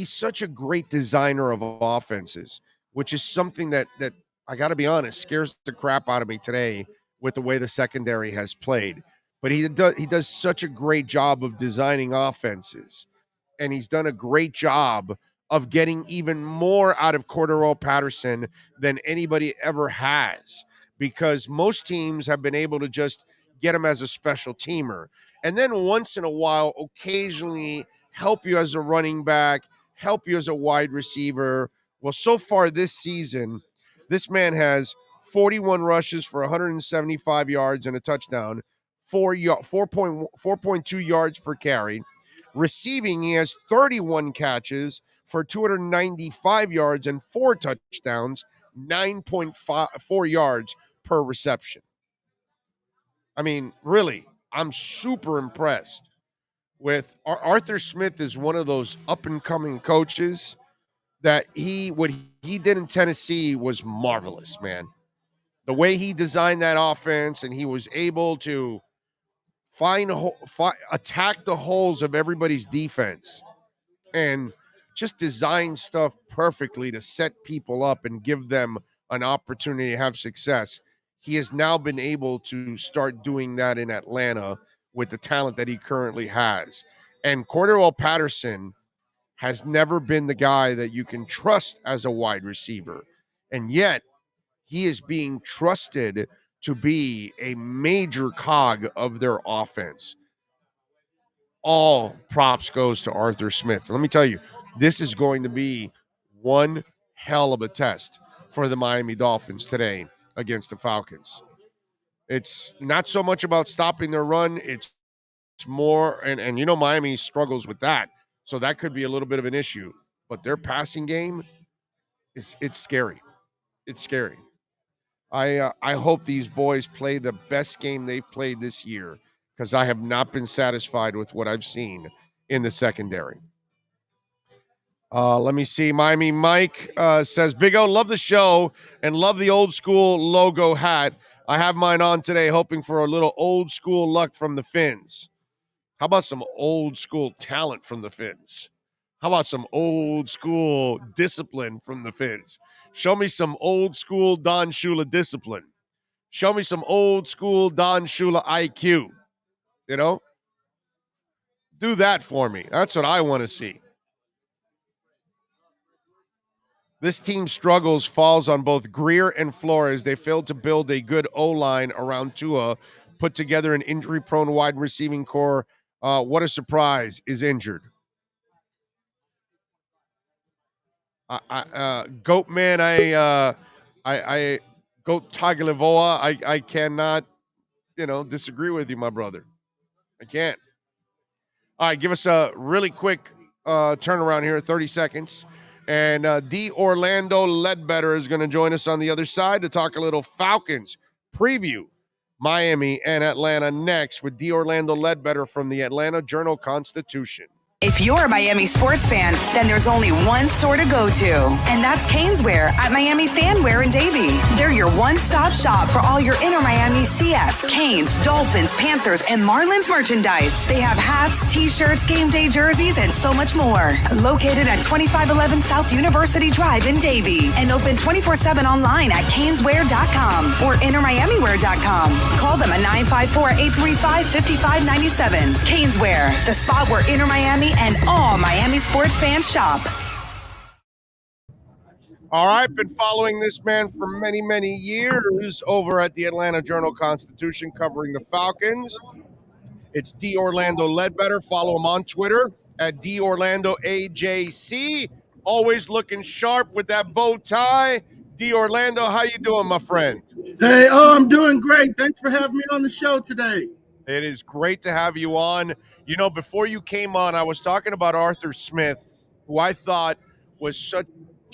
such a great designer of offenses, which is something that I got to be honest, scares the crap out of me today with the way the secondary has played. But he does such a great job of designing offenses, and he's done a great job of getting even more out of Cordarrelle Patterson than anybody ever has, because most teams have been able to just get him as a special teamer. And then once in a while, occasionally help you as a running back, help you as a wide receiver. Well, so far this season, this man has 41 rushes for 175 yards and a touchdown, 4.2 yards per carry. Receiving, he has 31 catches for 295 yards and 4 touchdowns, 9.4 yards per reception. I mean, really, I'm super impressed with Arthur Smith. Is one of those up-and-coming coaches that what he did in Tennessee was marvelous, man. The way he designed that offense, and he was able to attack the holes of everybody's defense and just design stuff perfectly to set people up and give them an opportunity to have success. He has now been able to start doing that in Atlanta with the talent that he currently has. And Cordarrelle Patterson has never been the guy that you can trust as a wide receiver. And yet he is being trusted to be a major cog of their offense. All props goes to Arthur Smith. Let me tell you, this is going to be one hell of a test for the Miami Dolphins today against the Falcons. It's not so much about stopping their run. It's more, and Miami struggles with that. So that could be a little bit of an issue. But their passing game, it's scary. It's scary. I hope these boys play the best game they've played this year, because I have not been satisfied with what I've seen in the secondary. Let me see. Miami Mike says, Big O, love the show and love the old school logo hat. I have mine on today, hoping for a little old school luck from the Fins. How about some old school talent from the Fins? How about some old school discipline from the Fins? Show me some old school Don Shula discipline. Show me some old school Don Shula IQ. Do that for me. That's what I want to see. This team's struggles falls on both Greer and Flores. They failed to build a good O-line around Tua, put together an injury-prone wide receiving core. What a surprise, is injured. Goat man, I Goat Tagliavoa, I cannot, disagree with you, my brother. I can't. All right, give us a really quick turnaround here, 30 seconds. And D. Orlando Ledbetter is going to join us on the other side to talk a little Falcons preview Miami and Atlanta next with D. Orlando Ledbetter from the Atlanta Journal-Constitution. If you're a Miami sports fan, then there's only one store to go to, and that's Caneswear at Miami Fanwear in Davie. They're your one-stop shop for all your inner Miami CF, Canes, Dolphins, Panthers, and Marlins merchandise. They have hats, t-shirts, game day jerseys, and so much more. Located at 2511 South University Drive in Davie and open 24/7 online at caneswear.com or innermiamiwear.com. Call them at 954-835-5597. Caneswear, the spot where inner Miami and all Miami sports fans shop. All right, been following this man for many, many years over at the Atlanta Journal-Constitution covering the Falcons. It's D. Orlando Ledbetter. Follow him on Twitter at DOrlandoAJC. Always looking sharp with that bow tie. D. Orlando, how you doing, my friend? Hey, I'm doing great. Thanks for having me on the show today. It is great to have you on. You know, before you came on, I was talking about Arthur Smith, who I thought was such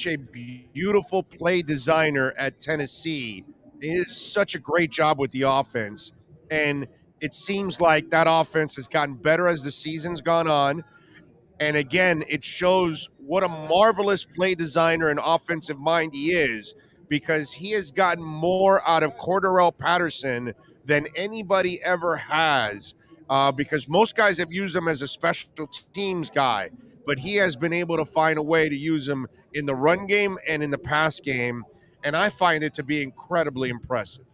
a beautiful play designer at Tennessee. He did such a great job with the offense. And it seems like that offense has gotten better as the season's gone on. And again, it shows what a marvelous play designer and offensive mind he is, because he has gotten more out of Cordarrelle Patterson than anybody ever has, because most guys have used him as a special teams guy, but he has been able to find a way to use him in the run game and in the pass game, and I find it to be incredibly impressive.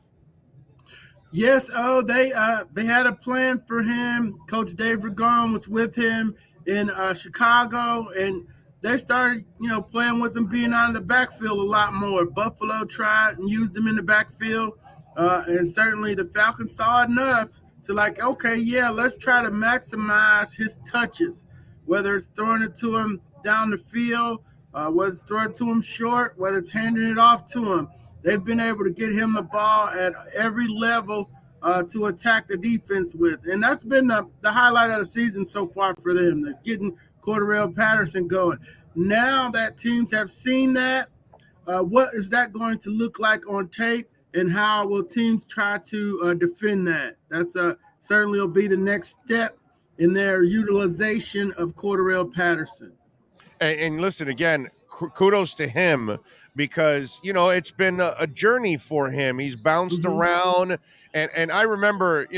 Yes, they had a plan for him. Coach Dave Ragone was with him in Chicago, and they started, playing with him being out of the backfield a lot more. Buffalo tried and used him in the backfield. And certainly the Falcons saw enough to let's try to maximize his touches, whether it's throwing it to him down the field, whether it's throwing it to him short, whether it's handing it off to him. They've been able to get him the ball at every level to attack the defense with. And that's been the highlight of the season so far for them. That's getting Cordarrelle Patterson going. Now that teams have seen that, what is that going to look like on tape? And how will teams try to defend that? That's certainly will be the next step in their utilization of Cordarrelle Patterson. And listen, again, kudos to him, because, it's been a journey for him. He's bounced around. And I remember,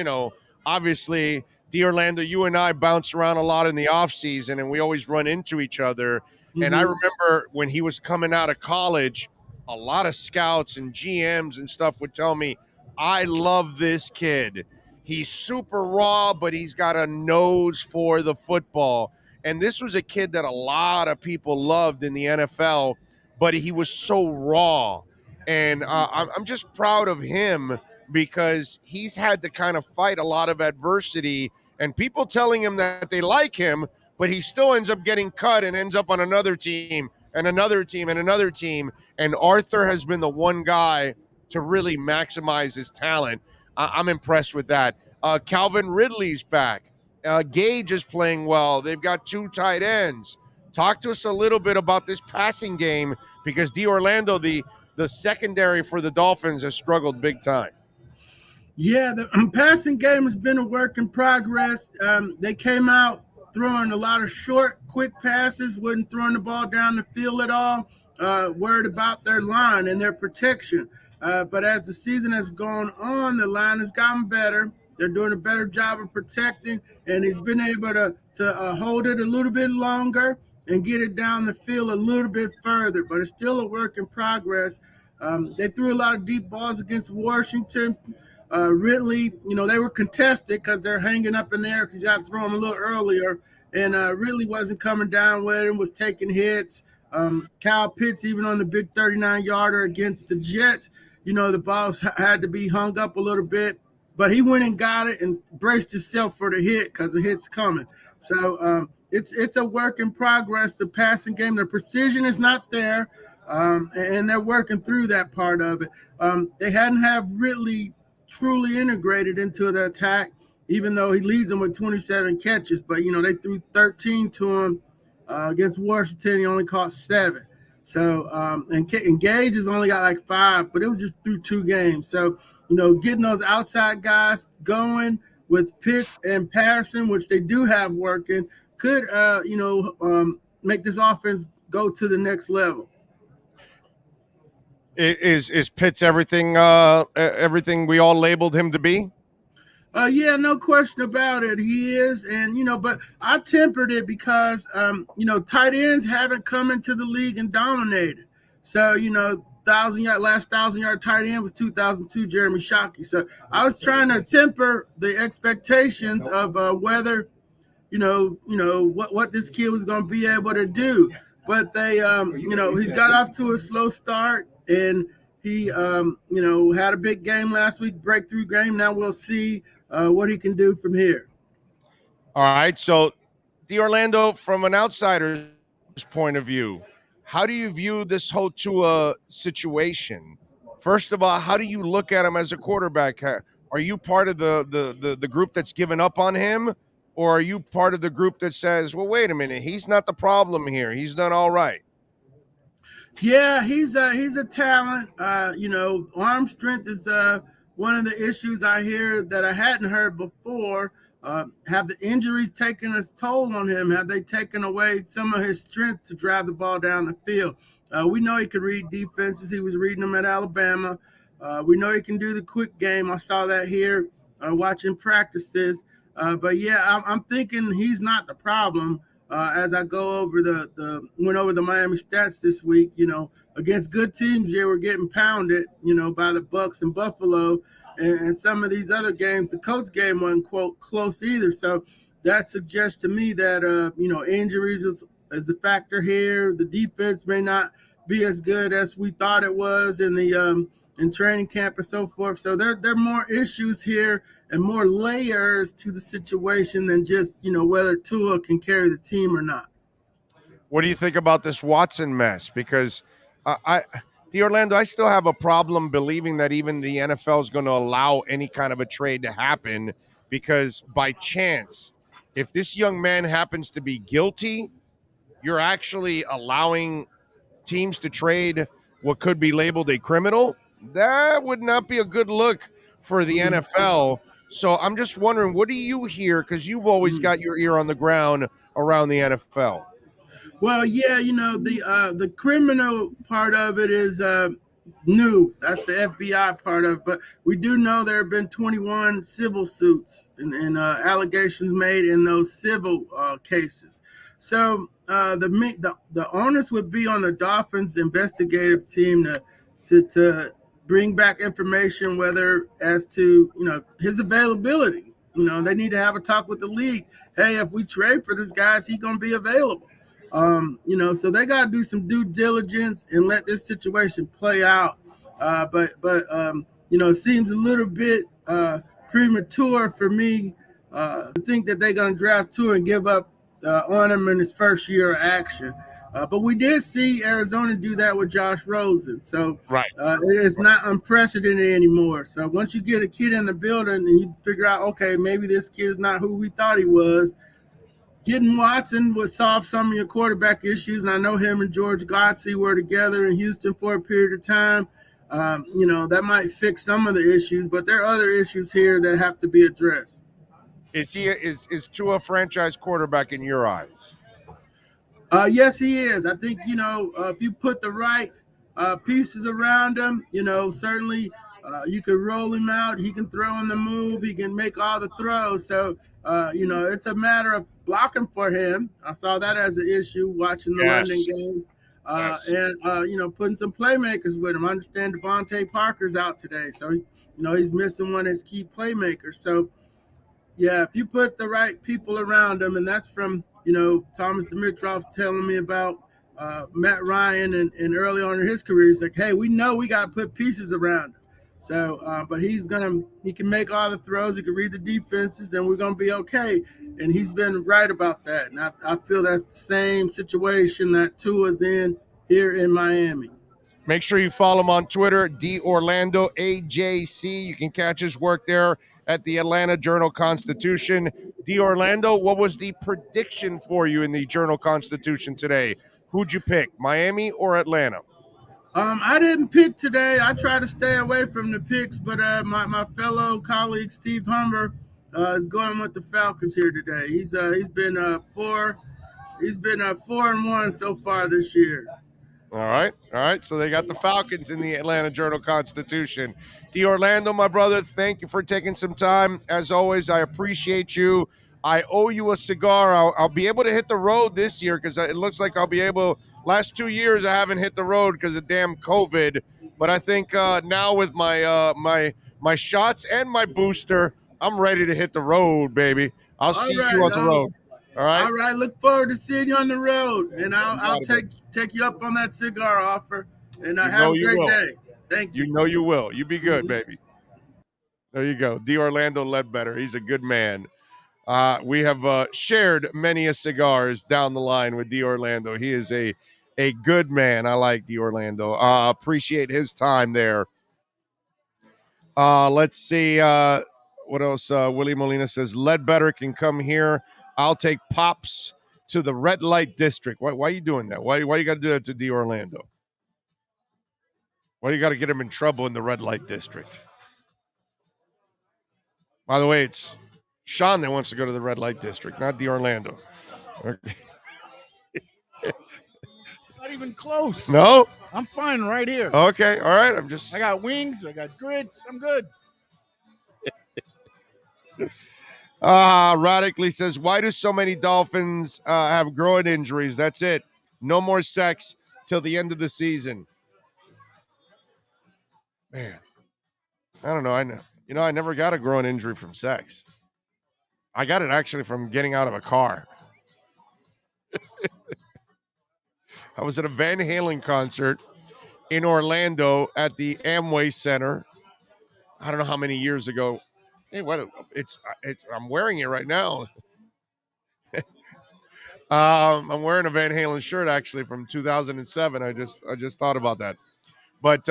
obviously, D. Orlando, you and I bounced around a lot in the offseason, and we always run into each other. And I remember when he was coming out of college, a lot of scouts and GMs and stuff would tell me, I love this kid. He's super raw, but he's got a nose for the football. And this was a kid that a lot of people loved in the NFL, but he was so raw. And I'm just proud of him, because he's had to kind of fight a lot of adversity and people telling him that they like him, but he still ends up getting cut and ends up on another team and another team and another team. And Arthur has been the one guy to really maximize his talent. I'm impressed with that. Calvin Ridley's back. Gage is playing well. They've got two tight ends. Talk to us a little bit about this passing game, because D. Orlando, the secondary for the Dolphins, has struggled big time. Yeah, the passing game has been a work in progress. They came out throwing a lot of short, quick passes, wasn't throwing the ball down the field at all, worried about their line and their protection. But as the season has gone on, the line has gotten better. They're doing a better job of protecting, and he's been able to hold it a little bit longer and get it down the field a little bit further. But it's still a work in progress. They threw a lot of deep balls against Washington. Ridley, they were contested because they're hanging up in there because you got to throw them a little earlier. And Ridley wasn't coming down with him, was taking hits. Kyle Pitts, even on the big 39-yarder against the Jets, the balls had to be hung up a little bit. But he went and got it and braced himself for the hit because the hit's coming. So it's a work in progress, the passing game. The precision is not there, and they're working through that part of it. They hadn't have Ridley truly integrated into the attack, even though he leads them with 27 catches. But, they threw 13 to him against Washington. He only caught 7. So, and Gage has only got like 5, but it was just through 2 games. So, getting those outside guys going with Pitts and Patterson, which they do have working, could make this offense go to the next level. Is Pitts everything we all labeled him to be? Yeah, no question about it. He is, and but I tempered it because tight ends haven't come into the league and dominated. So 1,000-yard tight end was 2002 Jeremy Shockey. So I was trying to temper the expectations of whether what this kid was going to be able to do. But they he's got off to a slow start, and he had a big game last week, breakthrough game. Now we'll see what he can do from here. All right, so Orlando, from an outsider's point of view, how do you view this whole Tua situation? First of all, how do you look at him as a quarterback? Are you part of the group that's given up on him, or are you part of the group that says, well, wait a minute, he's not the problem here, he's done all right? Yeah, he's a talent. Arm strength is one of the issues I hear that I hadn't heard before. Have the injuries taken its toll on him? Have they taken away some of his strength to drive the ball down the field? We know he could read defenses. He was reading them at Alabama. We know he can do the quick game. I saw that here watching practices. But yeah, I'm thinking he's not the problem. As I go over went over the Miami stats this week, against good teams, they were getting pounded, by the Bucks and Buffalo, and some of these other games. The Colts game wasn't quote close either. So that suggests to me that injuries is a factor here. The defense may not be as good as we thought it was in the in training camp and so forth. So there are more issues here and more layers to the situation than just, whether Tua can carry the team or not. What do you think about this Watson mess? Because Orlando, I still have a problem believing that even the NFL is going to allow any kind of a trade to happen, because by chance, if this young man happens to be guilty, you're actually allowing teams to trade what could be labeled a criminal. That would not be a good look for the NFL. So I'm just wondering, what do you hear? Because you've always got your ear on the ground around the NFL. Well, yeah, the criminal part of it is new. That's the FBI part of it. But we do know there have been 21 civil suits and allegations made in those civil cases. So the onus would be on the Dolphins investigative team to bring back information, whether as to his availability. They need to have a talk with the league. Hey, if we trade for this guy, is he going to be available? So they got to do some due diligence and let this situation play out. But it seems a little bit premature for me to think that they're going to draft Tua and give up on him in his first year of action. But we did see Arizona do that with Josh Rosen. So right. It is not unprecedented anymore. So once you get a kid in the building and you figure out, okay, maybe this kid is not who we thought he was, getting Watson would solve some of your quarterback issues. And I know him and George Godsey were together in Houston for a period of time. That might fix some of the issues, but there are other issues here that have to be addressed. Is Tua a franchise quarterback in your eyes? Yes, he is. I think, if you put the right pieces around him, certainly you can roll him out. He can throw on the move. He can make all the throws. So, it's a matter of blocking for him. I saw that as an issue watching the London game. And putting some playmakers with him. I understand Devontae Parker's out today. So, he's missing one of his key playmakers. So, yeah, if you put the right people around him, and that's from, Thomas Dimitroff telling me about Matt Ryan and early on in his career, he's like, hey, we know we got to put pieces around him. So, but he can make all the throws, he can read the defenses, and we're going to be okay. And he's been right about that. And I feel that's the same situation that Tua's in here in Miami. Make sure you follow him on Twitter, DOrlandoAJC. You can catch his work there at the Atlanta Journal-Constitution. Orlando, what was the prediction for you in the Journal-Constitution today? Who'd you pick, Miami or Atlanta? I didn't pick today. I try to stay away from the picks, but my fellow colleague Steve Hummer is going with the Falcons here today. He's been 4-1 so far this year. All right. So they got the Falcons in the Atlanta Journal-Constitution. Orlando, my brother, thank you for taking some time. As always, I appreciate you. I owe you a cigar. I'll be able to hit the road this year because it looks like I'll be able. Last 2 years, I haven't hit the road because of damn COVID. But I think now with my my shots and my booster, I'm ready to hit the road, baby. I'll see you on the road. All right. All right. Look forward to seeing you on the road, and I'll take you up on that cigar offer. And have a great day. Thank you. You know you will. You be good, baby. There you go. Orlando Ledbetter. He's a good man. We have shared many a cigars down the line with Orlando. He is a good man. I like Orlando. Appreciate his time there. Let's see. What else? Willie Molina says, Ledbetter can come here. I'll take Pops to the red light district. Why are you doing that? Why you got to do that to Orlando? Why you got to get him in trouble in the red light district? By the way, it's Sean that wants to go to the red light district, not Orlando. Not even close. No? I'm fine right here. Okay, all right. I got wings. I got grits. I'm good. Radically says, why do so many Dolphins have groin injuries? That's it. No more sex till the end of the season. Man, I don't know. I never got a groin injury from sex. I got it actually from getting out of a car. I was at a Van Halen concert in Orlando at the Amway Center. I don't know how many years ago. Hey, I'm wearing it right now. I'm wearing a Van Halen shirt actually from 2007. I just thought about that. But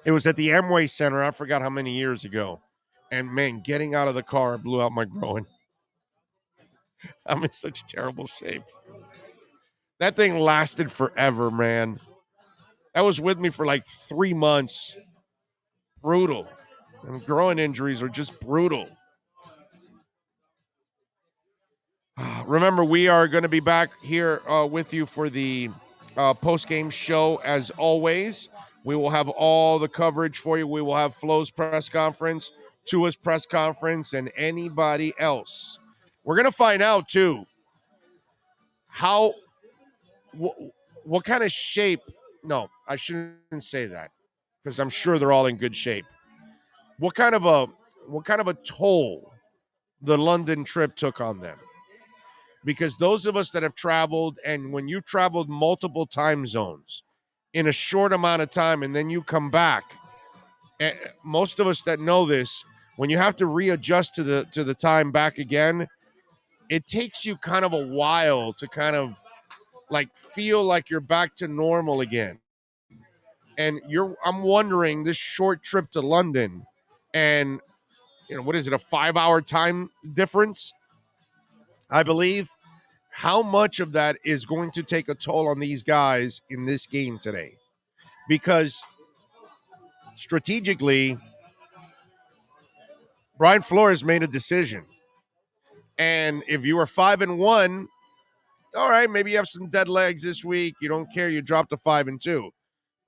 it was at the Amway Center. I forgot how many years ago. And man, getting out of the car blew out my groin. I'm in such terrible shape. That thing lasted forever, man. That was with me for like 3 months. Brutal. And groin injuries are just brutal. Remember, we are going to be back here with you for the post-game show as always. We will have all the coverage for you. We will have Flo's press conference, Tua's press conference, and anybody else. We're going to find out, too, what kind of shape. No, I shouldn't say that because I'm sure they're all in good shape. What kind of a toll the London trip took on them. Because those of us that have traveled, and when you've traveled multiple time zones in a short amount of time and then you come back, most of us that know this, when you have to readjust to the time back again, it takes you kind of a while to kind of like feel like you're back to normal again. And I'm wondering, this short trip to London, and what is it, a 5-hour time difference, I believe, how much of that is going to take a toll on these guys in this game today? Because strategically, Brian Flores made a decision. And if you are 5-1, all right, maybe you have some dead legs this week. You don't care. You drop to 5-2.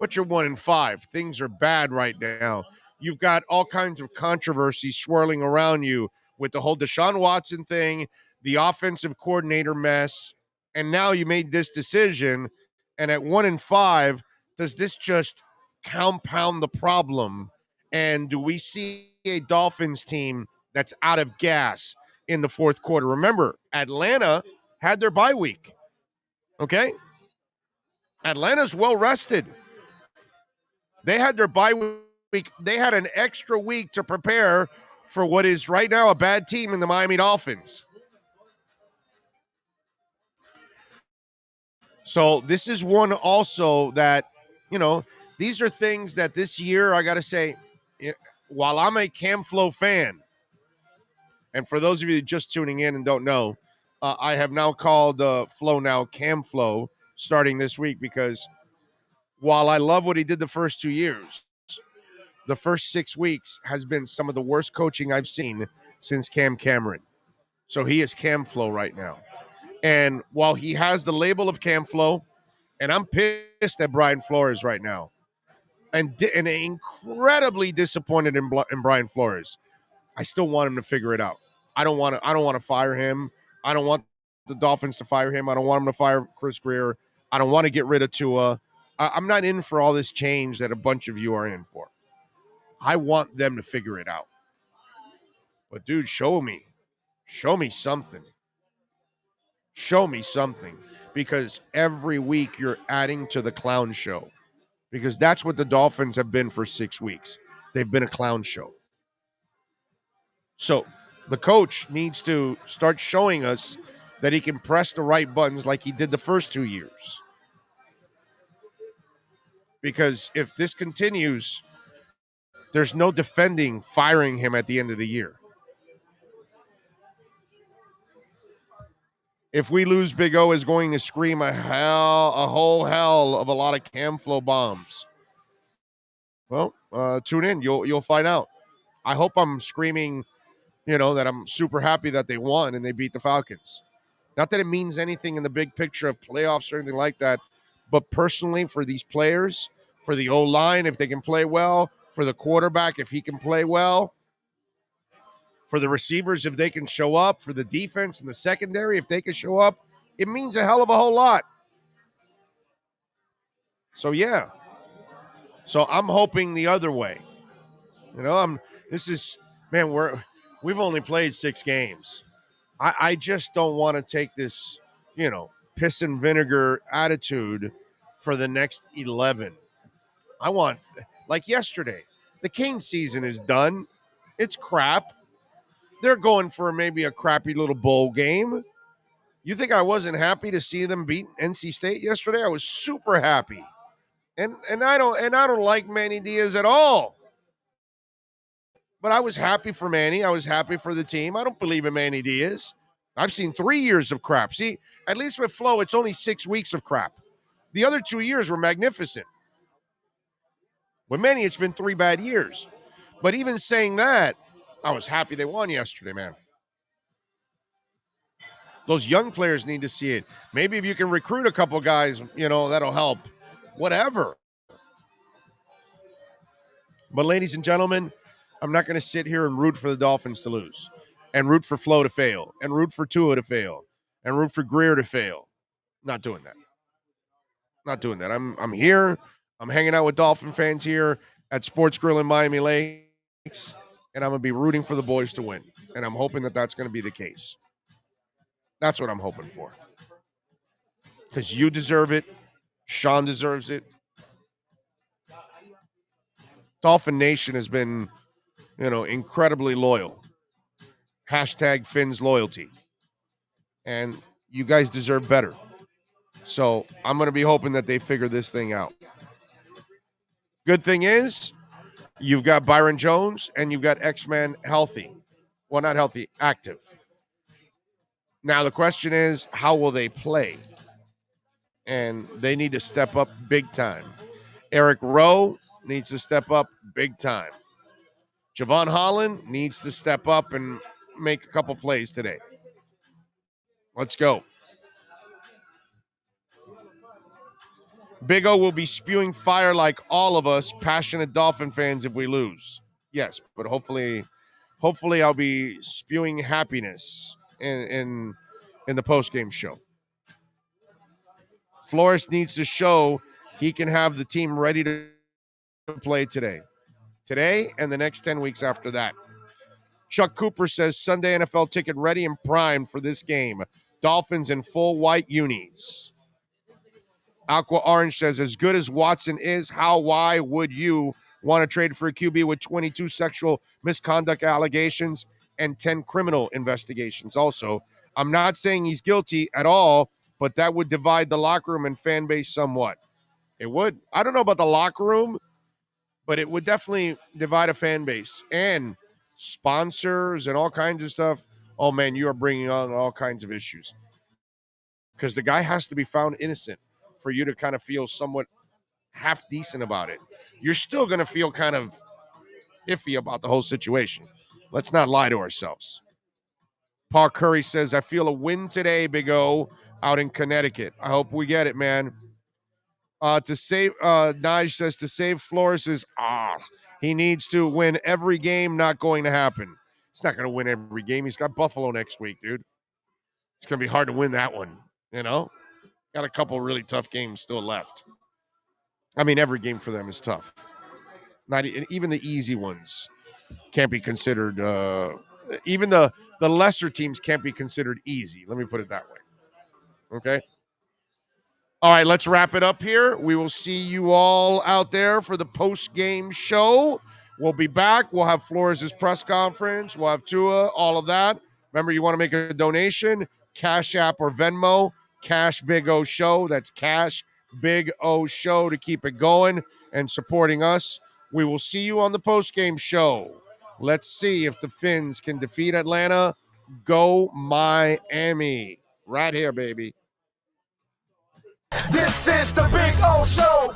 But you're 1-5. Things are bad right now. You've got all kinds of controversy swirling around you with the whole Deshaun Watson thing, the offensive coordinator mess, and now you made this decision. And at 1-5, does this just compound the problem? And do we see a Dolphins team that's out of gas in the fourth quarter? Remember, Atlanta had their bye week. Okay? Atlanta's well rested. They had their bye week. They had an extra week to prepare for what is right now a bad team in the Miami Dolphins. So this is one also that, these are things that this year, I got to say, while I'm a CamFlo fan, and for those of you just tuning in and don't know, I have now called Flo now CamFlo starting this week because while I love what he did the first 2 years, the first 6 weeks has been some of the worst coaching I've seen since Cam Cameron. So he is Cam Flow right now. And while he has the label of Cam Flow, and I'm pissed at Brian Flores right now, and incredibly disappointed in Brian Flores, I still want him to figure it out. I don't want to fire him. I don't want the Dolphins to fire him. I don't want him to fire Chris Greer. I don't want to get rid of Tua. I'm not in for all this change that a bunch of you are in for. I want them to figure it out. But dude, show me something. Show me something, because every week you're adding to the clown show, because that's what the Dolphins have been for 6 weeks. They've been a clown show. So the coach needs to start showing us that he can press the right buttons like he did the first 2 years. Because if this continues, there's no defending firing him at the end of the year. If we lose, Big O is going to scream a whole hell of a lot of Cam Flow bombs. Well, tune in. You'll find out. I hope I'm screaming, that I'm super happy that they won and they beat the Falcons. Not that it means anything in the big picture of playoffs or anything like that, but personally for these players, for the O-line, if they can play well, for the quarterback, if he can play well, for the receivers, if they can show up, for the defense and the secondary, if they can show up, it means a hell of a whole lot. So, yeah. So I'm hoping the other way. We've only played 6 games. I just don't want to take this, piss and vinegar attitude for the next 11. I want, like yesterday, the King season is done. It's crap. They're going for maybe a crappy little bowl game. You think I wasn't happy to see them beat NC State yesterday? I was super happy. And I don't like Manny Diaz at all. But I was happy for Manny. I was happy for the team. I don't believe in Manny Diaz. I've seen 3 years of crap. See, at least with Flo, it's only 6 weeks of crap. The other 2 years were magnificent. With Manny, it's been 3 bad years. But even saying that, I was happy they won yesterday, man. Those young players need to see it. Maybe if you can recruit a couple guys, that'll help. Whatever. But ladies and gentlemen, I'm not going to sit here and root for the Dolphins to lose, and root for Flo to fail, and root for Tua to fail, and root for Greer to fail. Not doing that. Not doing that. I'm here. I'm hanging out with Dolphin fans here at Sports Grill in Miami Lakes, and I'm going to be rooting for the boys to win. And I'm hoping that that's going to be the case. That's what I'm hoping for. Because you deserve it. Sean deserves it. Dolphin Nation has been, incredibly loyal. Hashtag Finn's loyalty. And you guys deserve better. So I'm going to be hoping that they figure this thing out. Good thing is, you've got Byron Jones and you've got X-Man healthy. Well, not healthy, active. Now the question is, how will they play? And they need to step up big time. Eric Rowe needs to step up big time. Javon Holland needs to step up and make a couple plays today. Let's go. Big O will be spewing fire like all of us passionate Dolphin fans if we lose. Yes, but hopefully I'll be spewing happiness in the postgame show. Flores needs to show he can have the team ready to play today and the next 10 weeks after that. Chuck Cooper says Sunday NFL ticket ready and primed for this game. Dolphins in full white unis. Aqua Orange says, as good as Watson is, why would you want to trade for a QB with 22 sexual misconduct allegations and 10 criminal investigations? Also, I'm not saying he's guilty at all, but that would divide the locker room and fan base somewhat. It would. I don't know about the locker room, but it would definitely divide a fan base and sponsors and all kinds of stuff. Oh, man, you are bringing on all kinds of issues. Because the guy has to be found innocent for you to kind of feel somewhat half decent about it, you're still going to feel kind of iffy about the whole situation. Let's not lie to ourselves. Paul Curry says, I feel a win today, Big O, out in Connecticut. I hope we get it, man. Nige says, to save Flores is, he needs to win every game, not going to happen. He's not going to win every game. He's got Buffalo next week, dude. It's going to be hard to win that one, you know? Got a couple really tough games still left. I mean, every game for them is tough. Not even the easy ones can't be considered, even the lesser teams can't be considered easy. Let me put it that way. Okay? All right, let's wrap it up here. We will see you all out there for the post-game show. We'll be back. We'll have Flores' press conference. We'll have Tua, all of that. Remember, you want to make a donation, Cash App or Venmo, Cash Big O Show. That's Cash Big O Show to keep it going and supporting us. We will see you on the post-game show. Let's see if the Fins can defeat Atlanta. Go Miami. Right here, baby. This is the Big O Show.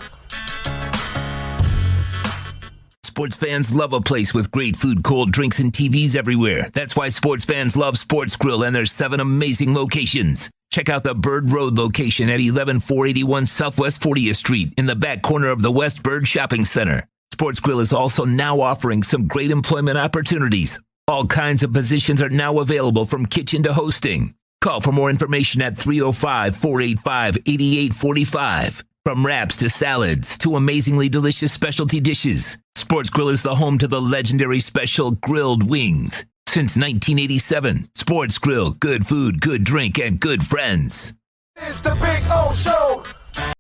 Sports fans love a place with great food, cold drinks, and TVs everywhere. That's why sports fans love Sports Grill and their 7 amazing locations. Check out the Bird Road location at 11481 Southwest 40th Street in the back corner of the West Bird Shopping Center. Sports Grill is also now offering some great employment opportunities. All kinds of positions are now available from kitchen to hosting. Call for more information at 305-485-8845. From wraps to salads to amazingly delicious specialty dishes, Sports Grill is the home to the legendary special grilled wings. Since 1987, Sports Grill, good food, good drink, and good friends. It's the Big O Show.